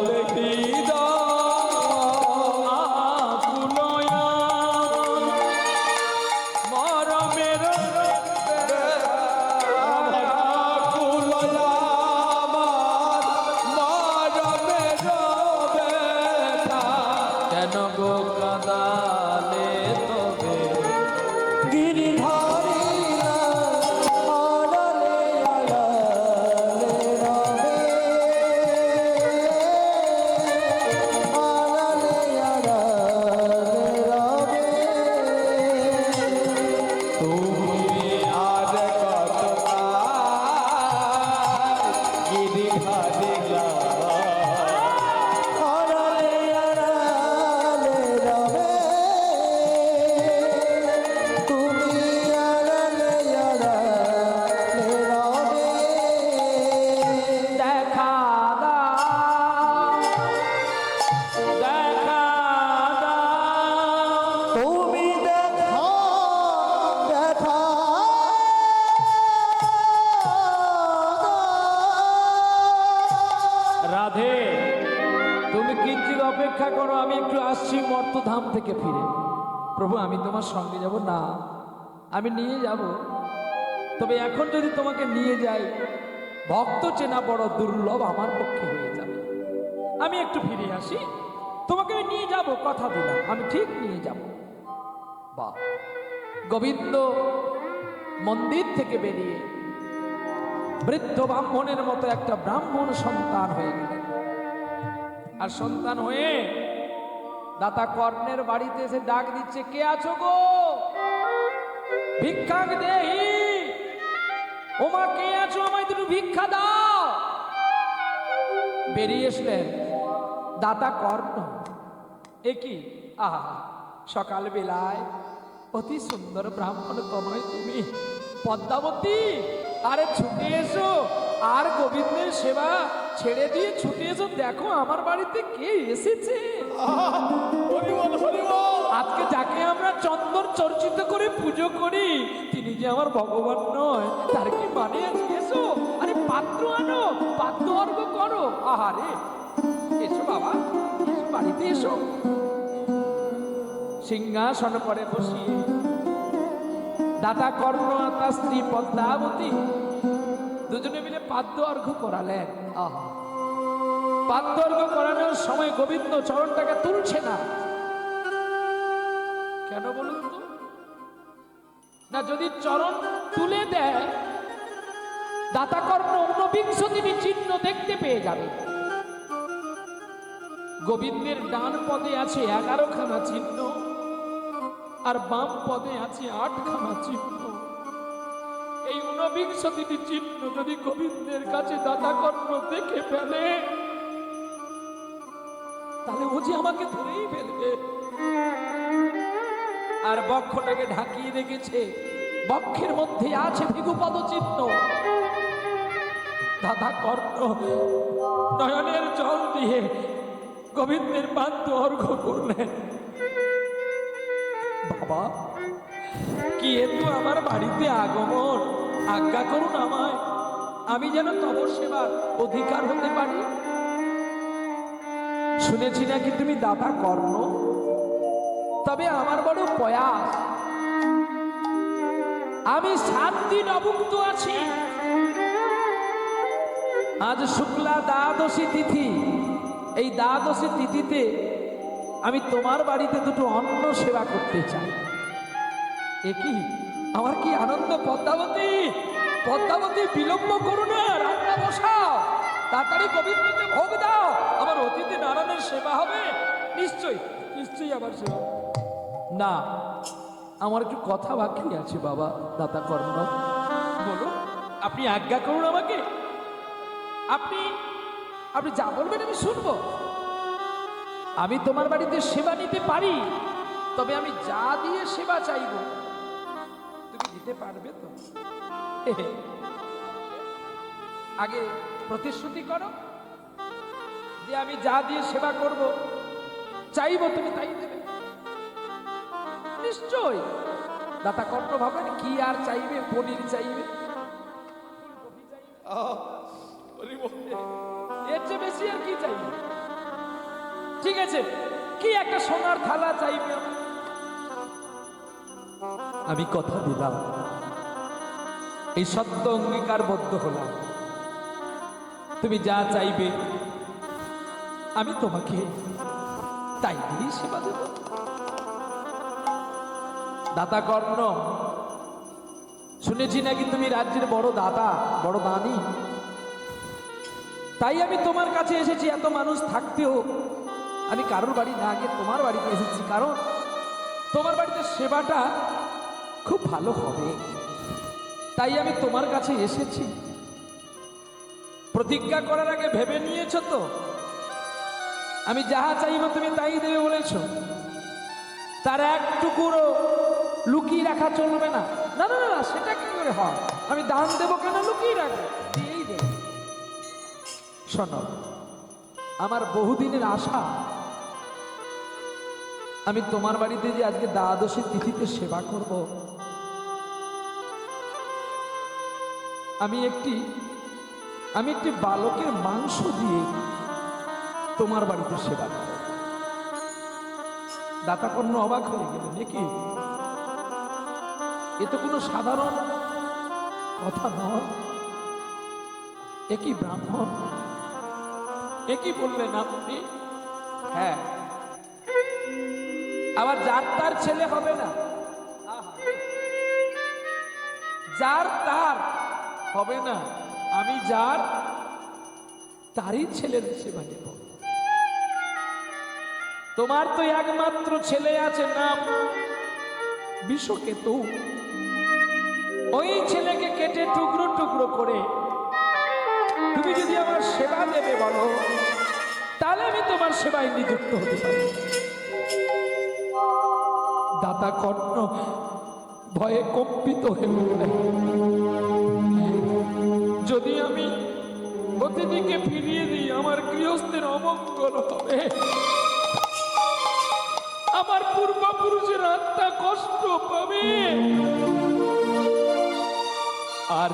[SPEAKER 1] একটু আসছি মর্তধাম থেকে ফিরে, প্রভু আমি তোমার সঙ্গে যাব না, আমি নিয়ে যাব, তবে এখন যদি তোমাকে নিয়ে যাই ভক্ত চেনা বড় দুর্লভ আমার পক্ষে হয়ে যাবে। আমি একটু ফিরে আসি, তোমাকে আমি নিয়ে যাব, কথা দিলাম, আমি ঠিক নিয়ে যাব। বা গোবিন্দ মন্দির থেকে বেরিয়ে বৃদ্ধ ব্রাহ্মণের মতো একটা ব্রাহ্মণ সন্তান হয়ে গেলেন। আর সন্তান হয়ে দাতা কর্ণের বাড়িতে এসে ডাক দিচ্ছে, কে আছো গো, ভিক্ষা দেহি, ওমা কে আছো, আমায় দুটো ভিক্ষা দাও। বেরিয়ে এসলেন দাতা কর্ণ। এ কি, আহা, সকাল বেলায় অতি সুন্দর ব্রাহ্মণ তনয় তুমি, পদ্মাবতী, আরে ছুটে এসো, আর গোবিন্দের সেবা ছেড়ে দিয়ে ছুটে এসো, দেখো আমার বাড়িতে কে এসেছে। আজকে যাকে আমরা চন্দন চর্চিত করে পুজো করি, তিনি যে আমার ভগবান নয়, তার কি মানে আছে? এসো, আরে পাত্র আনো, পাত্র অর্ঘ করো। আহারে, এসো বাবা, এসো বাড়িতে এসো। সিংহাসন করে বসিয়ে দাতা কর্ণ আর তার স্ত্রী পদ্মাবতী দুজনে মিলে পাদ্য অর্ঘ্য করালেন। আহা, পাদ্য অর্ঘ্য করানোর সময় গোবিন্দ চরণটাকে তুলছে না, কেন বলুন তো? না, যদি চরণ তুলে দেয় দাতা কর্ণ ঊনবিংশতি চিহ্ন দেখতে পেয়ে যাবে। গোবিন্দের ডান পদে আছে 11খানা চিহ্ন, আর বাম পদে আছে 8খানা চিহ্ন। এই ঊনবিংশতি চিহ্ন যদি গোবিন্দের কাছে দাতা কর্ণ দেখে ফেলে, তাহলে ও যে আমাকে ধরেই ফেলবে। আর বক্ষটাকে ঢাকিয়ে রেখেছে, বক্ষের মধ্যে আছে ভৃগুপদ চিহ্ন। দাতা কর্ণ নয়নের জল দিয়ে গোবিন্দের পাদ্য অর্ঘ্য করলেন। বাবা, কি এত আমার বাড়িতে আগমন, আজ্ঞা করুন আমায়, আমি যেন তব সেবার অধিকার হতে পারি। শুনেছি নাকি তুমি দাতা কর্ণ, তবে আমার বড় প্রয়াস, আমি 7 দিন অভুক্ত আছি। আজ শুক্লা দ্বাদশী তিথি, এই দ্বাদশী তিথিতে আমি তোমার বাড়িতে দুটো অন্ন সেবা করতে চাই। এ কি, আমার কি আনন্দ। পদ্মাবতী, পদ্মাবতী, বিলম্ব করো না, রান্না বসাও, তাড়াতাড়ি গোবিন্দকে ভোগ দাও, আমার অতিথি নারায়ণের সেবা হবে। নিশ্চয়ই নিশ্চয়ই আমার সেবা। না, আমার একটু কথা বাকি আছে বাবা দাতা কর্ণ। বলুন, আপনি আজ্ঞা করুন আমাকে, আপনি আপনি যা বলবেন আমি শুনবো। আমি তোমার বাড়িতে সেবা নিতে পারি, তবে আমি যা দিয়ে সেবা চাইব তুমি দিতে পারবে তো? আগে প্রতিশ্রুতি করো যে আমি যা দিয়ে সেবা করব চাইব তুমি তাই দেবে। নিশ্চয়। দাতা কর্ণ ভাবেন কি আর চাইবে, পনির চাইবে, এর চেয়ে বেশি আর কি চাইবে? ঠিক আছে, কি একটা সোনার থালা চাইবে। আমি কথা দিলাম, এই সত্য অঙ্গীকারবদ্ধ হলাম, তুমি যা চাইবে আমি তোমাকে তাই দিয়ে সেবা দেব। দাতা কর্ণ, শুনেছি নাকি তুমি রাজ্যের বড় দাতা, বড় দানী, তাই আমি তোমার কাছে এসেছি। এত মানুষ থাকতেও আমি কারোর বাড়ি না গিয়ে তোমার বাড়িতে এসেছি, কারণ তোমার বাড়িতে সেবাটা খুব ভালো হবে, তাই আমি তোমার কাছে এসেছি। প্রতিজ্ঞা করার আগে ভেবে নিয়েছো তো? আমি যাহা চাইব তুমি তাই দেবে বলেছ, তার একটুকুরো লুকিয়ে রাখা চলবে না। না না না, সেটা কি করে হয়? আমি দান দেবো কেন লুকিয়ে রাখবো? দিয়েই দেব। শোনো, আমার বহুদিনের আশা, আমি তোমার বাড়িতে যে আজকে দ্বাদশী তিথিতে সেবা করব, আমি একটি বালকের মাংস দিয়ে তোমার বাড়িতে সেবা করব। দাতা কর্ণ অবাক হয়ে গেলেন, নাকি এ তো কোনো সাধারণ কথা নয়, একই ব্রাহ্মণ, একই বললেন আপনি? হ্যাঁ, আবার যার তার ছেলে হবে না, যার তার হবে না, আমি যার তারই ছেলের সেবা নেব। তোমার তো একমাত্র ছেলে আছে, নাম বিষকেতু। ওই ছেলেকে কেটে টুকরো টুকরো করে তুমি যদি আমার সেবা দেবে বলো, তাহলে আমি তোমার সেবায় নিযুক্ত হতে পারি। দাতা কর্ণ ভয়ে কম্পিত হয়ে উঠলেন। যদি আমি অতিথিকে ফিরিয়ে দিই, আমার গৃহস্থের অমঙ্গল হবে, আমার পূর্বপুরুষের আত্মা কষ্ট পাবে। আর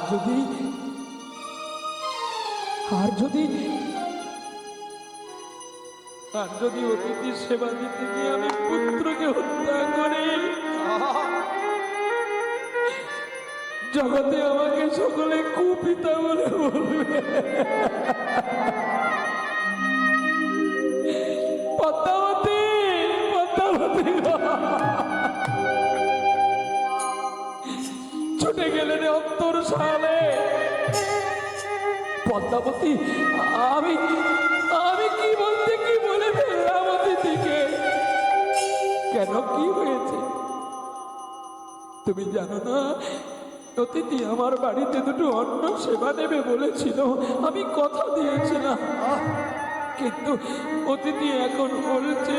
[SPEAKER 1] যদি অতিথির সেবা দিতে গিয়ে আমি পুত্রকে হত্যা করি, জগতে আমাকে সকলে কুপিতা বলে বলবে। পদ্মাবতী, পদ্মাবতী ছুটে গেলেন অন্তর সালে। পদ্মাবতী, আমি কি বলতে কি বলে ফেললাম অতিথিকে? কেন, কি হয়েছে তুমি জানো না? অতিথি আমার বাড়িতে দুটো অন্ন সেবা দেবে বলেছিল, আমি কথা দিয়েছিলাম, কিন্তু অতিথি এখন বলছে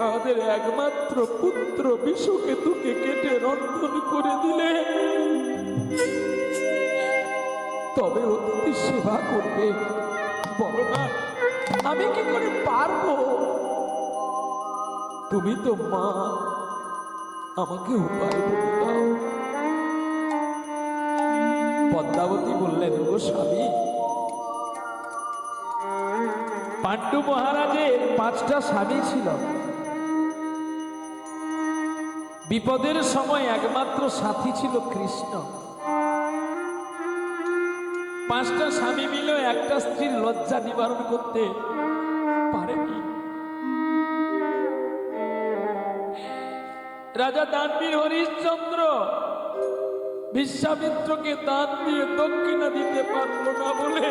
[SPEAKER 1] আমাদের একমাত্র পুত্র বিষকেতুকে কেটে রন্ধন করে দিলে তবে অতিথি সেবা করবে। বলো না, আমি কি করে পারবো? তুমি তো মা, আমাকে উপায় বলে দাও। পদ্মাবতী বললেন, ও স্বামী, পাণ্ডু মহারাজের 5টা স্বামী ছিল। বিপদের সময় একমাত্র সাথী ছিল কৃষ্ণ। 5টা স্বামী মিলেও একটা স্ত্রীর লজ্জা নিবারণ করতে পারেনি। রাজা দানবীর হরিশ্চন্দ্র বিশ্বামিত্রকে দান দিয়ে দক্ষিণা দিতে পারল না বলে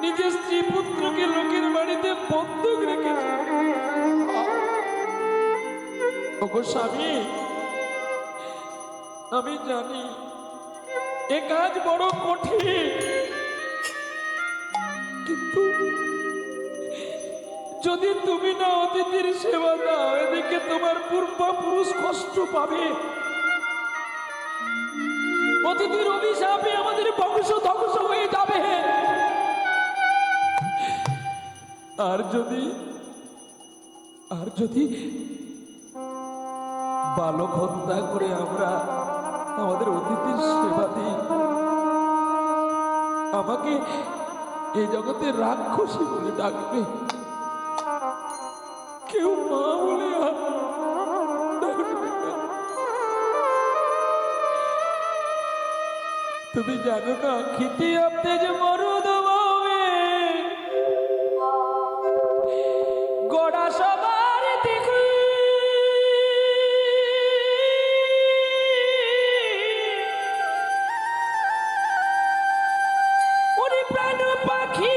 [SPEAKER 1] নিজের স্ত্রী পুত্রকে লোকের বাড়িতে বন্ধক রেখেছে। ওগো স্বামী, আমি জানি এ কাজ বড় কঠিন, কিন্তু যদি তুমি না অতিথির সেবা দাও, এদিকে তোমার পূর্বপুরুষ কষ্ট পাবে, অতিথির অভিশাপে আমাদের বংশ ধ্বংস হয়ে যাবে। আর যদি বালক হত্যা করে আমরা আমাদের অতিথির সেবা দিই, আমাকে এই জগতে রাক্ষসী বলে ডাকবে, কেউ মা বলে আর ডাকবে না। তুমি জানো না, খিটি আপনি যে মরুদ গোড়া সবার দেখু ওরে প্রাণ পাখি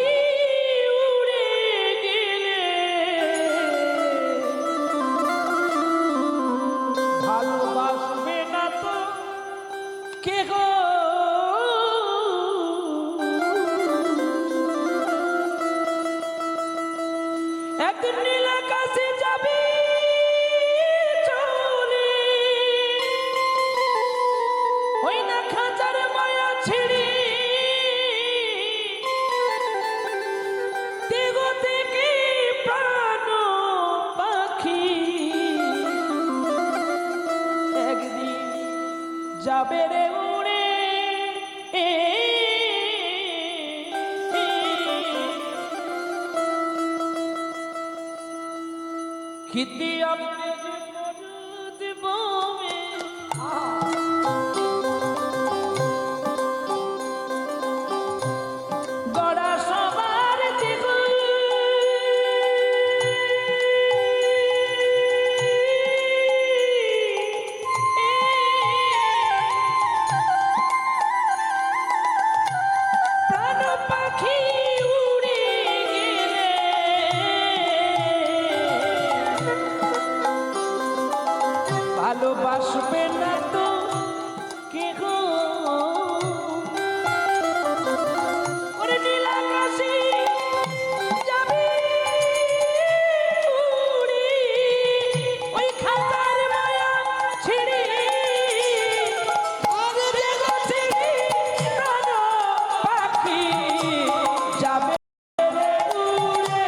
[SPEAKER 1] উড়ে গেলে ভালোবাসবে না তো কে গো? একদিন নীল আকাশে যাবে চলে, ওই না খাঁচার মায়া ছেড়ে দেহ থেকে প্রাণ পাখি একদিন যাবে রে উড়ে। किती अपने गड़ा सवार देखो प्राण पाखी उड़े गेले ভালোবাসবে না তো কে গো ওরে নীল আকাশে যাবে উড়ে ওই খাতার মায়া ছেড়ে আর দেখো ছেড়ে প্রাণ পাখি যাবে উড়ে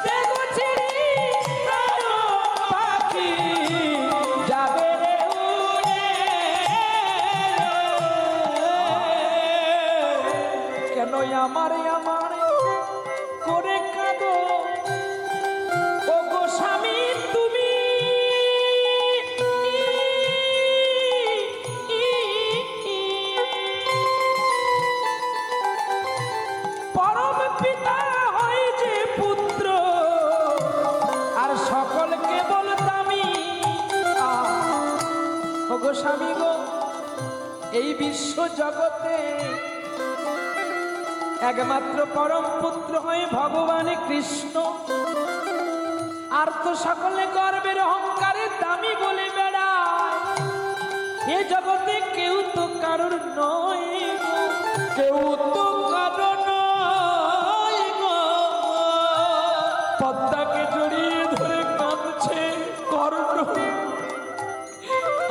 [SPEAKER 1] দেখো ছেড়ে প্রাণ পাখি যাবে উড়ে কেন আমারে করে কাঁদো ও গো স্বামী তুমি পরম পিতা হয় যে পুত্র আর সকলকে বলতামি ও গো স্বামী গো এই বিশ্ব জগতে একমাত্র পরম পুত্র হয় ভগবান কৃষ্ণ আর তো সকলে গর্বের অহংকারে দামি বলে বেড়ায় এ জগতে কেউ তো কারোর নয় গো, কেউ তো কারো নয় গো। পদ্মাকে জড়িয়ে ধরে কাঁদছে কর্ণ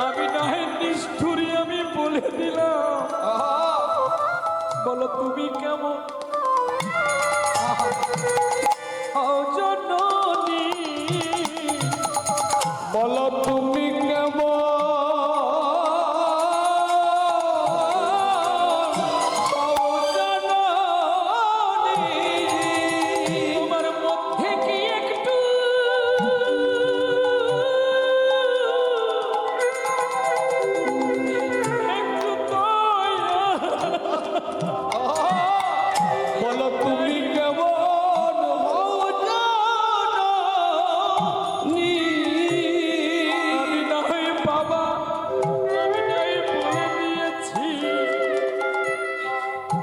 [SPEAKER 1] আমি নয় নিষ্ঠুরি আমি বলে দিলাম বলো তুমি কেমন জননী
[SPEAKER 2] বলো তুমি কেমন
[SPEAKER 1] তোমার মধ্যে কি একটু একটু
[SPEAKER 2] বলো তুমি কেমন
[SPEAKER 1] আমি নয় বাবা আমি নয় বলে দিয়েছি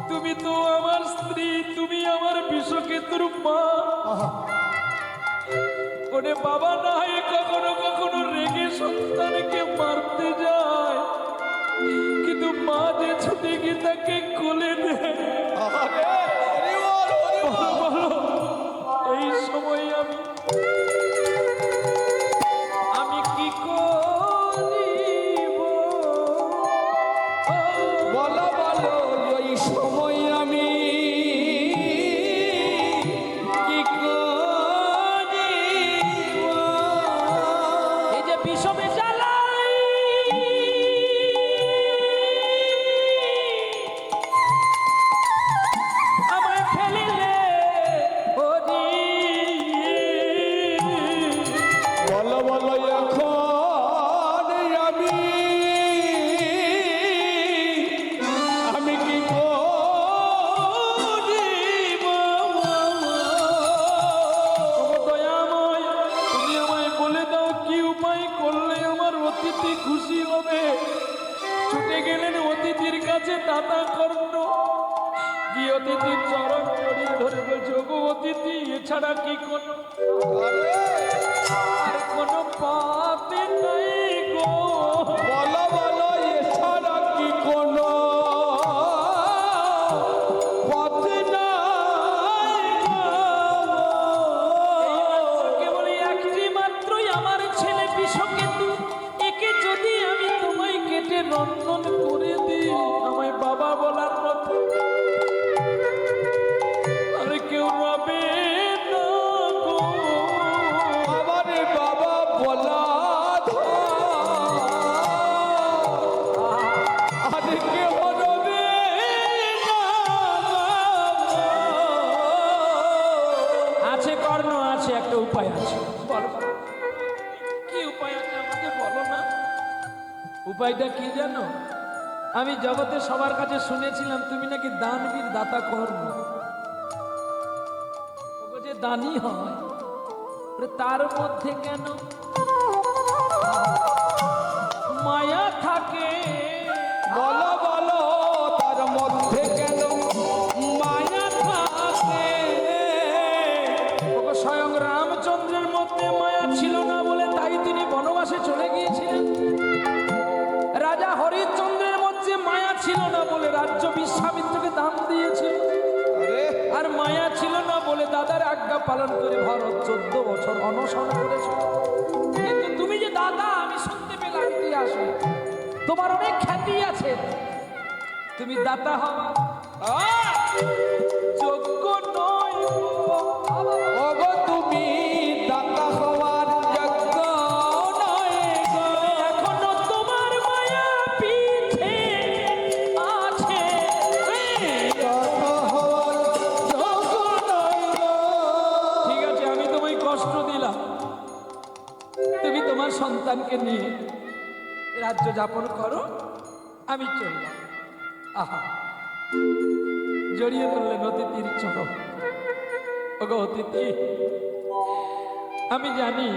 [SPEAKER 1] তুমি তো আমার স্ত্রী তুমি আমার বিষকেতুর মা ওরে বাবা নাই কখনো কখনো রেগে সন্তানকে মারতে যায় কিন্তু মা যে ছুটে গিয়ে তাকে কোলে নেয় বলো, এই সময় আমি কি করিব
[SPEAKER 2] বলো বলো ওই সময় আমি কি করিব?
[SPEAKER 1] এই যে বিষমে জ্বালাই আমায় ফেলিলে ওরে
[SPEAKER 2] বলো বলো এখন আমি কি করিব?
[SPEAKER 1] দয়াময় তুমি আমায় বলে দাও কি উপায় করলে আমার অতিথি খুশি হবে ছুটে গেলেন অতিথির কাছে দাদা কর্ণ কি অতিথির চরণ জড়িয়ে ধরবে যোগ অতিথি এছাড়া কি কোনো আর কোনো পথে নাই গো
[SPEAKER 2] বলো বলো এছাড়া কি কোনো পথ নাই গো?
[SPEAKER 1] কেবল একটি মাত্রই আমার ছেলে বিষকেতু একে যদি আমি তোমায় কেটে রন্ধন করে দিই আমায় বাবা বলার মতো আর কেউ রবে না গো।
[SPEAKER 2] আমারে বাবা বলা আরে কেউ রবে না।
[SPEAKER 1] আছে কর্ণ আছে বলো কি উপায় আছে আমাকে বলো না। উপায়টা কি জানো? আমি জগতে সবার কাছে শুনেছিলাম তুমি নাকি দানবীর দাতা কর্ম, ও যে দানি হয় তার মধ্যে কেন মায়া থাকে?
[SPEAKER 2] বলো বলো তার মধ্যে কেন মায়া থাকে?
[SPEAKER 1] ওগো স্বয়ং রামচন্দ্রের মধ্যে মায়া ছিল না বলে তাই তিনি বনবাসে চলে গিয়েছিলেন। রাজা হরিশ্চন্দ্রের মধ্যে মায়া ছিল না বলে রাজ্য বিশ্বামিত্রকে দান দিয়েছিল। আর মায়া ছিল না বলে দাদার আজ্ঞা পালন করে ভারত 14 বছর অনশন করেছিল। কিন্তু তুমি যে দাদা, আমি শুনতে পেলাম ইতিহাসে তোমার অনেক খ্যাতি আছে, তুমি দাতা হওয়া যোগ্য নয়।
[SPEAKER 2] ওগো তুমি দাতা হওয়ার যোগ্য নয় গো।
[SPEAKER 1] এখনো তোমার মায়া পিঠে আছে।
[SPEAKER 3] দাতা হওয়ার যোগ্য নয় গো।
[SPEAKER 1] ঠিক আছে, আমি তোমায় কষ্ট দিলাম, তুমি তোমার সন্তানকে নিয়ে রাজ্য যাপন করো, আমি চললাম। আহা, জড়িয়ে ধরলেন অতিথির চরণ। ওগো অতিথি, আমি জানি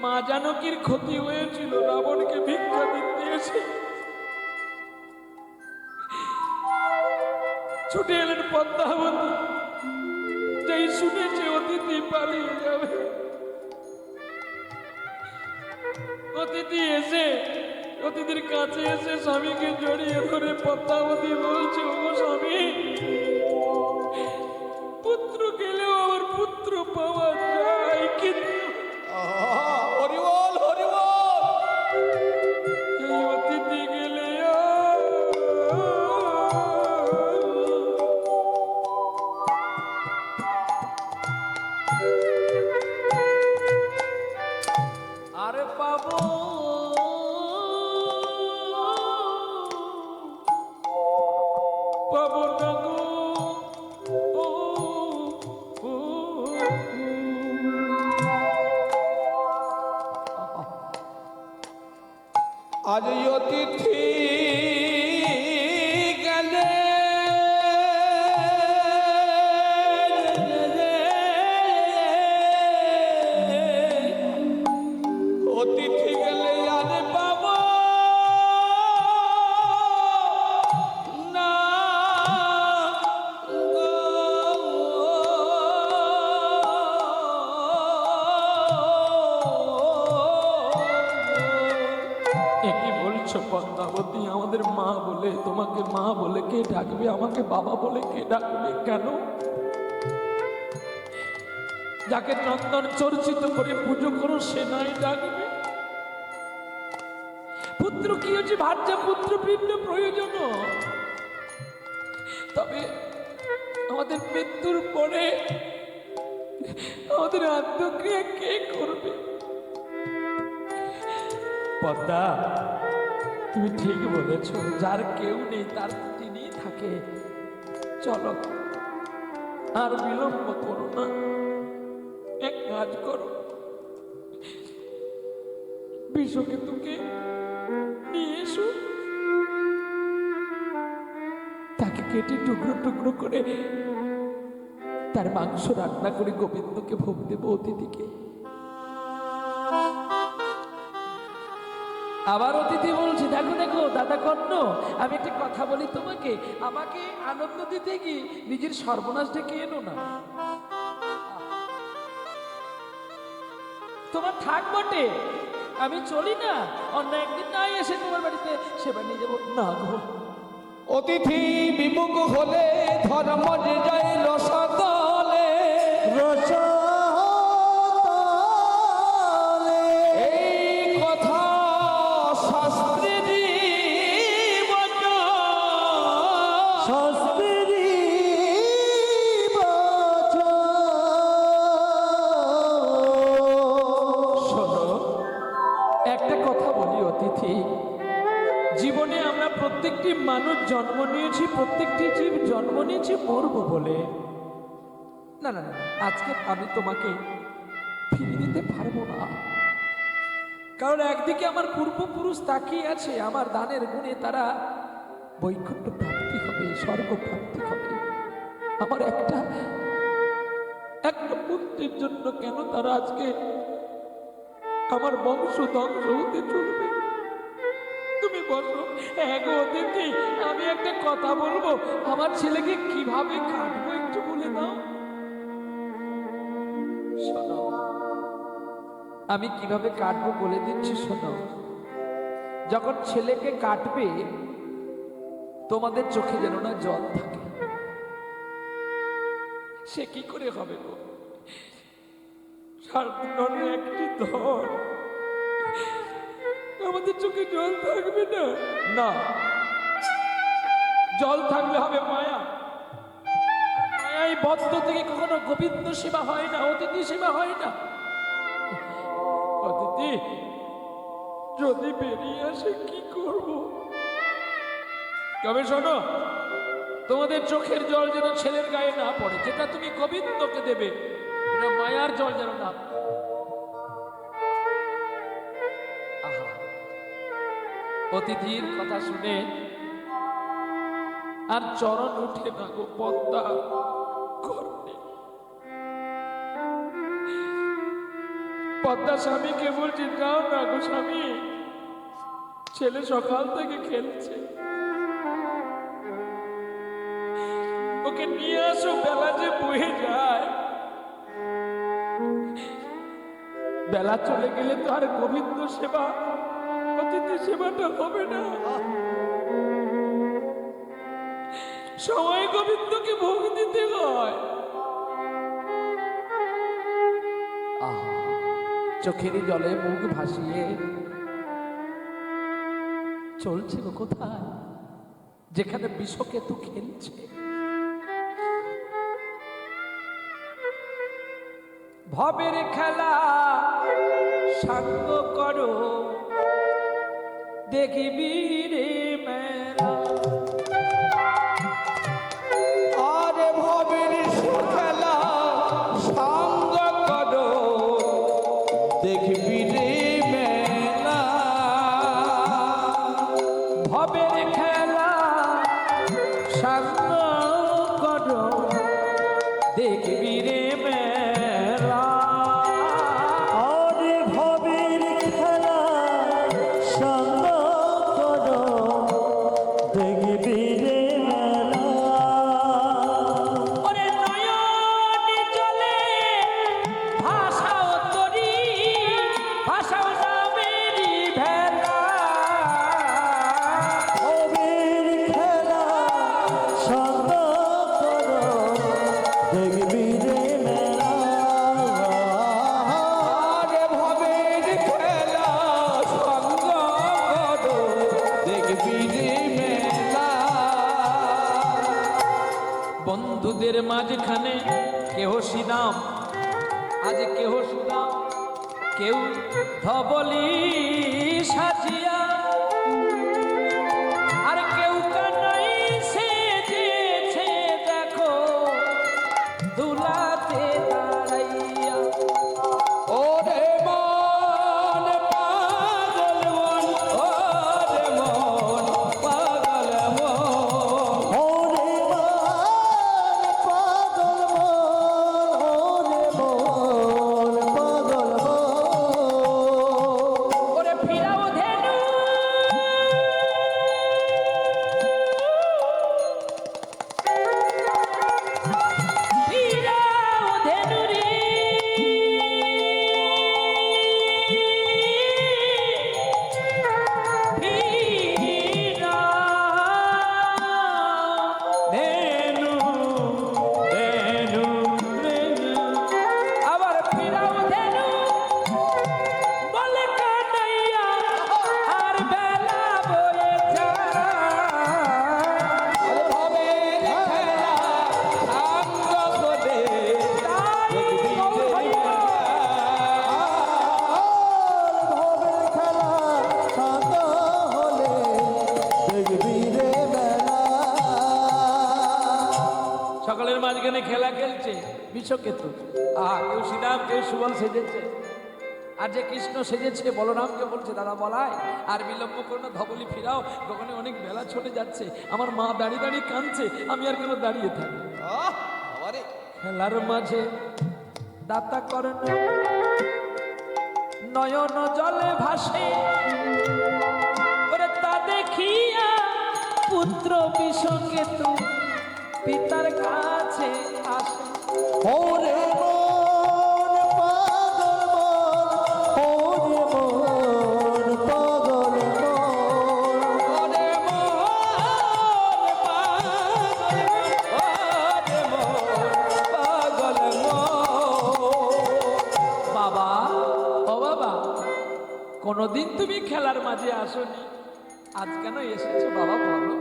[SPEAKER 1] মা জানকীর ক্ষতি হয়েছিল, রাবণকে ভিক্ষা দিতে এসে ছুটে এলেন পদ্মাবতী। যেই শুনেছে অতিথি পালিয়ে যাবে, অতিথি এসে অতিথির কাছে এসে স্বামীকে জড়িয়ে ধরে পদ্মাবতী বলছে, ও স্বামী, পুত্র গেলেও আমার পুত্র পাওয়া যায়, কিন্তু
[SPEAKER 2] হরি বল হরি বল।
[SPEAKER 1] এই অতিথি গেলে আর পাবো পাবো না গো।
[SPEAKER 2] আজ এই অতিথি গেলে অতিথি গেলে আজ পাব না গো।
[SPEAKER 1] এ কি বলছো পদ্মাবতী? আমাদের মা বলে তোমাকে মা বলে কে ডাকবে? আমাকে বাবা বলে কে ডাকবে? কেন? যাকে চন্দন চর্চিত করে পুজো করো সে নাই ডাকবে? পুত্র কি হচ্ছে ভার্য পুত্র পিণ্ড প্রয়োজন, তবে আমাদের মৃত্যুর পরে আমাদের আত্মক্রিয়া কে করবে? পদ্মা, তুমি ঠিক বলেছ, যার কেউ নেই তার তিনি থাকে। চলো, আর বিলম্ব করো না, এক কাজ করো, বিষকেতুকে নিয়ে এসো, তাকে কেটে টুকরো টুকরো করে তার মাংস রান্না করে গোবিন্দকে ভোগ দেবো অতিথিকে। আবার অতিথি বলছে, দেখো দেখো দাদা কর্ণ, আমি একটা কথা বলি তোমাকে, আমাকে আনন্দ দিতে গিয়ে নিজের সর্বনাশ ডেকে এনো না। তোমার থাক বটে, আমি চলি না, অন্য একদিন নাই এসে তোমার বাড়িতে সেবা নিয়ে যাবো না গো।
[SPEAKER 2] অতিথি বিমুখ হলে ধর্ম যে যায় রসদলে।
[SPEAKER 3] রসাতলে
[SPEAKER 2] এই কথা শাস্ত্রী বচন।
[SPEAKER 3] শাস্ত্রী বচন।
[SPEAKER 1] শোনো, একটা কথা বলি অতিথি, জীবনে আমরা প্রত্যেকটি মানুষ জন্ম নিয়েছি, প্রত্যেকটি জীব জন্ম নিয়েছি মরবো বলে। না না না, আজকে আমি তোমাকে ফিরিয়ে দিতে পারবো না। কারণ একদিকে আমার পূর্বপুরুষ তাকিয়ে আছে, আমার দানের গুণে তারা বৈকুণ্ঠ প্রাপ্তি হবে, স্বর্গ প্রাপ্তি হবে। আমার একটা পুত্রের জন্য কেন তারা আজকে আমার বংশ ধ্বংস হতে চলবে? তুমি বলো, এগো অতিথি, আমি একটা কথা বলবো, আমার ছেলেকে কিভাবে কাটবো একটু বলে দাও। শোনো, আমি কিভাবে কাটবো বলে দিচ্ছি, শোনো। যখন ছেলেকে কাটবে, তোমাদের চোখে যেন না জল থাকে। সে কি করে হবে গো? সারাদিন একটি ধর, আমাদের চোখে জল থাকবে না। না, জল থাকলে হবে মায়া। মায়াই বদ্ধ থেকে কখনো গোবিন্দ সেবা হয় না, অতিথি সেবা হয় না। অতিথি যদি বেরিয়ে আসে কি করব? তবে শোনো, তোমাদের চোখের জল যেন ছেলের গায়ে না পড়ে, যেটা তুমি গোবিন্দকে দেবে, এটা মায়ার জল যেন না। আহা, অতিথির কথা শুনে আর চরণ উঠে না গো পদ্মা করতে। পদ্মা স্বামীকে বলছি, যাও না গো স্বামী, ছেলে সকাল থেকে খেলছে, ওকে নিয়ে আসো, বেলা যে বয়ে যায়। বেলা চলে গেলে তো আর গোবিন্দ সেবা, অতিথি সেবাটা হবে না। সময় গোবিন্দকে ভোগ দিতে হয়। চোখেরই জলে মুখ ভাসিয়ে চলছে গো কোথায়? যেখানে বিষকেতু খেলছে। ভবের খেলা সাঙ্গ করো, দেখবি রে মেলা।
[SPEAKER 2] আরে ভবের খেলা সাঙ্গ করো, দেখবি রে মেলা।
[SPEAKER 1] ভবের খেলা সাঙ্গ করো, দেখবি রে মেলা।
[SPEAKER 3] আরে ভবের খেলা সঙ্গ করো, দেখবি রে মেলা।
[SPEAKER 1] ওরে নয়ন জলে ভাষাও তরি, ভাষাও নামেরই ভেলা।
[SPEAKER 3] ভবের খেলা সঙ্গ করো, দেখবি রে মেলা।
[SPEAKER 2] আরে ভবের খেলা সঙ্গ করো, দেখবি রে মেলা।
[SPEAKER 1] বন্ধুদের মাঝখানে কেহ শ্রীরাম, আজ কেহ সুদাম, কেউ ধবলি সাজিয়া, আর কেউ কানাই সেজেছে দেখো দুলাতে দাঁড়াইয়া।
[SPEAKER 2] ওরে মন পাগল মন, ওরে মন পাগল মন।
[SPEAKER 3] ওরে মন পাগল মন, ওরে মন পাগল মন।
[SPEAKER 1] ওরে ফিরাও ধেনু, ফিরাও ধেনু রে, ধেনু, ধেনু, ধেনু, আবার ফিরাও ধেনু, বলে কানাইয়া আর বেলা বয়ে যায়।
[SPEAKER 2] আরে ভবের খেলা সাঙ্গ করে, দেখবি রে মেলা।
[SPEAKER 3] ভবের খেলা সঙ্গ হলে, দেখবি রে মেলা।
[SPEAKER 1] সকালের মাঝখানে খেলা খেলছে বিষকেতু, কেউ শ্রীরাম কেউ সুবল সেজেছে, আর যে কৃষ্ণ সেজেছে বলরামকে বলছে দাদা বলায় আর বিলম্ব করো না, ধবলি ফিরাও, দোকানে অনেক বেলা চলে যাচ্ছে, আমার মা দাঁড়িয়ে দাঁড়িয়ে কাঁদছে, আমি আর কেন দাঁড়িয়ে থাকি। খেলার মাঝে দাতা করেন নয়ন জলে ভাসে, ওরে তা দেখিয়া পুত্র বিষকেতু পিতার কাছে আসে।
[SPEAKER 3] ওরে মন পাগল মন, ওরে মন পাগল মন,
[SPEAKER 1] ওরে মন পাগল মন। বাবা, ও বাবা, কোনদিন তুমি খেলার মাঝে আসোনি, আজ কেন এসেছো বাবা বলো?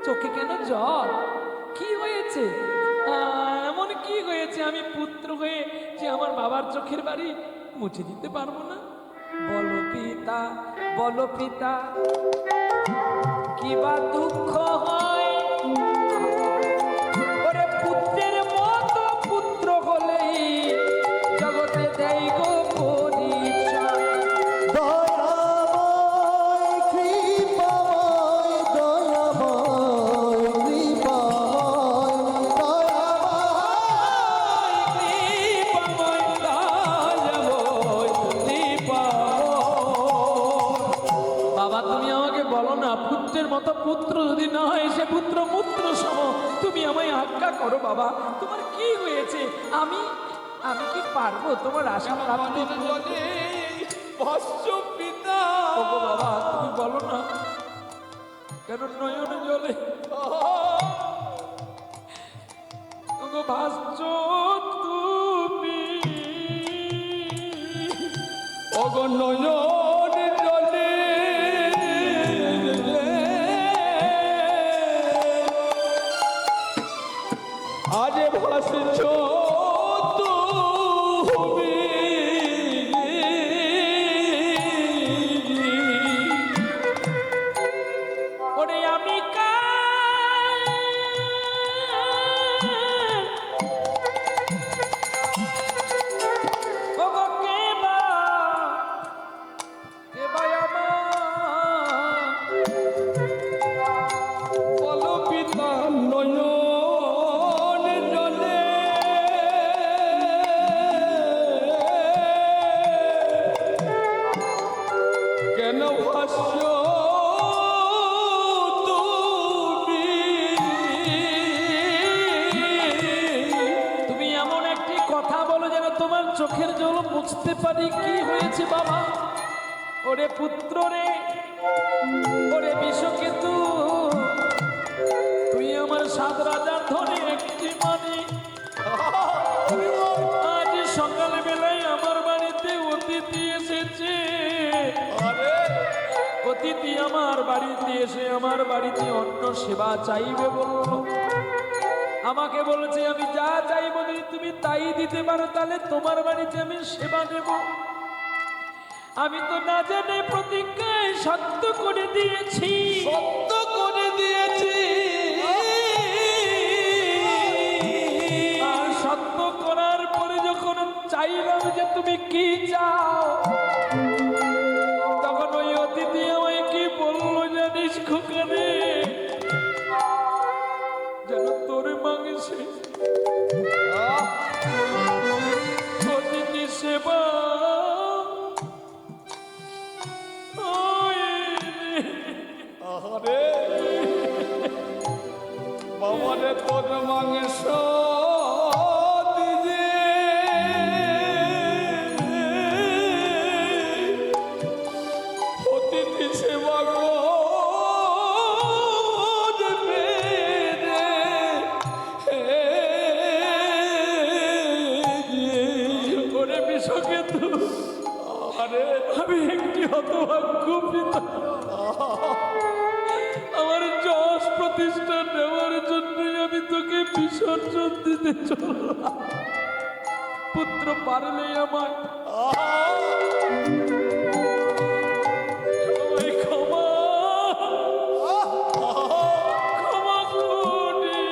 [SPEAKER 1] চোখে কেন জল? কি হয়েছে? এমন কি হয়েছে আমি পুত্র হয়ে যে আমার বাবার চোখের বাড়ি মুছে দিতে পারবো না? বলো পিতা, বলো পিতা, কি বা দুঃখ হয়? ওরে পুত্রের মতো পুত্র হলেই জগতে দেয় গো পরিচয়।
[SPEAKER 3] দয়াময় কৃপাময়, দয়াময় কৃপাময়,
[SPEAKER 1] বাবা তুমি আমাকে বলো না, পুত্রের মতো পুত্র যদি না হয় সে পুত্র পুত্র সম, তুমি আমায় আজ্ঞা করো বাবা, তোমার কি হয়েছে? আমি আমি কি পারবো তোমার আশা প্রাপ্তি?
[SPEAKER 2] পিতা
[SPEAKER 1] ওগো বাবা তুমি বলো না, কেন নয়ন জলে? ওগো ভাস্য তুমি,
[SPEAKER 2] অগনয়ন জলে আজ ভাসছ তুমি,
[SPEAKER 1] ওরে আমি ওগো কেবা
[SPEAKER 2] বলো পিতা নয়ন জলে কেন ভাস্য তুমি?
[SPEAKER 1] তুমি এমন একটি কথা বলো যেন তোমার চোখের জল বুঝতে পারি কি হয়েছে বাবা। ওরে পুত্র রে, ওরে বিষকেতু, তুই আমার সাত রাজার ধরে একটি মানি, আজ সকাল বেলায় আমার বাড়িতে অতিথি এসেছে। অতিথি আমার বাড়িতে এসে আমার বাড়িতে অন্ন সেবা চাইবে বলল, আমাকে বলেছে আমি যা চাইবো যদি তুমি তাই দিতে পারো তাহলে তোমার বাড়িতে আমি সেবা দেব। আমি তো না জেনে প্রতিজ্ঞায় সত্য করে দিয়েছি,
[SPEAKER 2] সত্য করে দিয়েছি।
[SPEAKER 1] আর সত্য করার পরে যখন চাইলাম যে তুমি কি চাও, তখন ওই অতিথি আমায় কি বললো জানিস খোকারে? যেন তোর মাংসে অতিথি সেবা
[SPEAKER 2] আরে বাবারে তোর মাংস দিদি অতিথি সেবা করবে রে।
[SPEAKER 1] ওরে বিষকেতু,
[SPEAKER 2] আরে
[SPEAKER 1] আমি একটি হতভাগ্য পিতা, আমার যশ প্রতিষ্ঠা নেওয়ার জন্যই আমি তোকে বিসর্জন দিতে চললাম। পুত্র পারলে আমায় ক্ষমা ক্ষমা করি।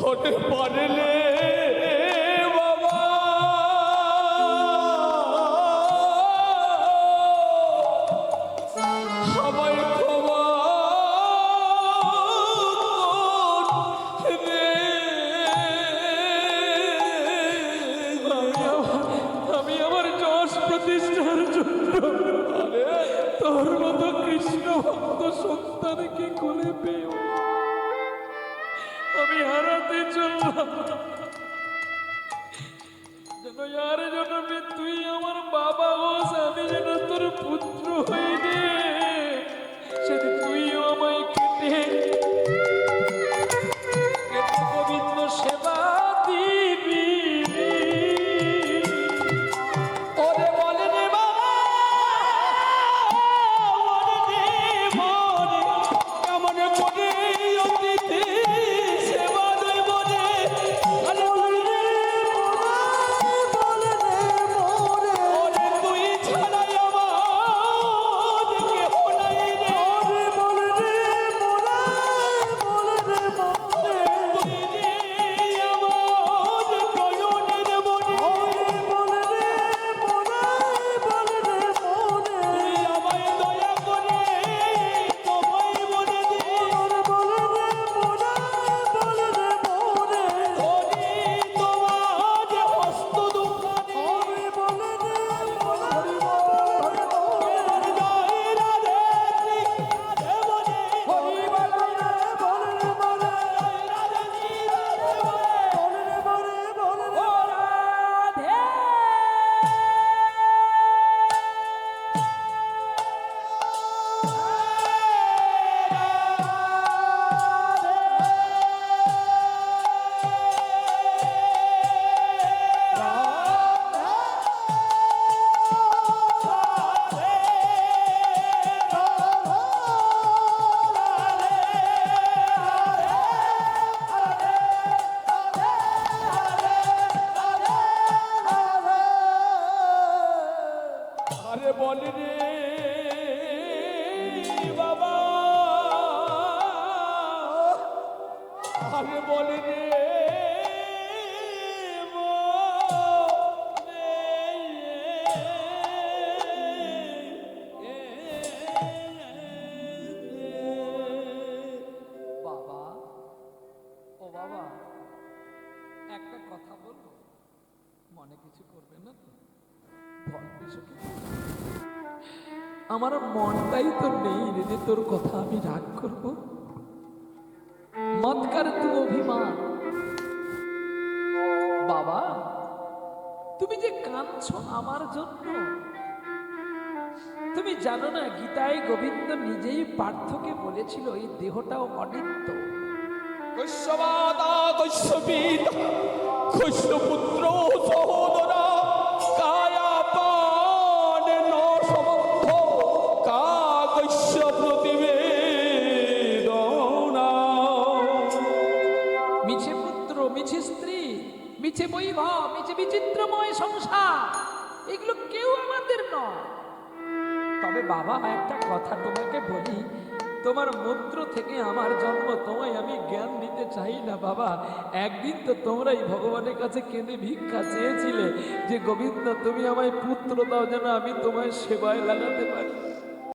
[SPEAKER 2] হতে পারে
[SPEAKER 1] পথে চললাম যেন আর জন্মে তুই আমার বাবা হোস, আমি যেন তোর পুত্র হই রে। সেদিন তুইও আমায় কেটে গোবিন্দ সেবা দিবি।
[SPEAKER 2] ওরে বলে রে বাবা, ওরে রে মনে, কেমন করে অতিথি সেবা দেব রে। আরে বলে রে ওরে তুই ছাড়াই আমার কেহ নাই রে। তুই রে আমার প্রয়োজনের মনে, তুই আমায় দয়া করে তোমায় বলে দে। ধরি তোমার হস্ত দুখানি, জয় রাধে রাধে বলে, হরি বলে রাধে রাধে আরে বলি রে বাবা, আরে বলি রে
[SPEAKER 1] বাবা, ও বাবা, একটা কথা বলবো, মনে কিছু করবে না তো? বল বিশুকে। আমার মনটাই তো নেই রে যে তোর কথা আমি রাগ করব। মত কর তু অভিমান। বাবা, তুমি যে কাঁদছো আমার জন্য, তুমি জানো না গীতায় গোবিন্দ নিজেই পার্থকে বলেছিল এই দেহটাও অনিত্য।
[SPEAKER 2] কৈশ্যবাদা কৈশ্যবিদ কৈশ্যপুত্র সহোদরা কায়াপান ন সমর্থ কা কৈশ্য প্রতিবেদনা।
[SPEAKER 1] মিছে পুত্র, মিছে স্ত্রী, মিছে বৈভব, মিছে বিচিত্রময় সংসার, এগুলো কেউ আমাদের নয়। তবে বাবা, একটা কথা তোমাকে বলি, তোমার মন্ত্র থেকে আমার জন্ম, তোমায় আমি জ্ঞান দিতে চাই না বাবা। একদিন তো তোমরাই ভগবানের কাছে কেঁদে ভিক্ষা চেয়েছিলে যে গোবিন্দ তুমি আমায় পুত্র দাও যেন আমি তোমায় সেবায় লাগাতে পারি।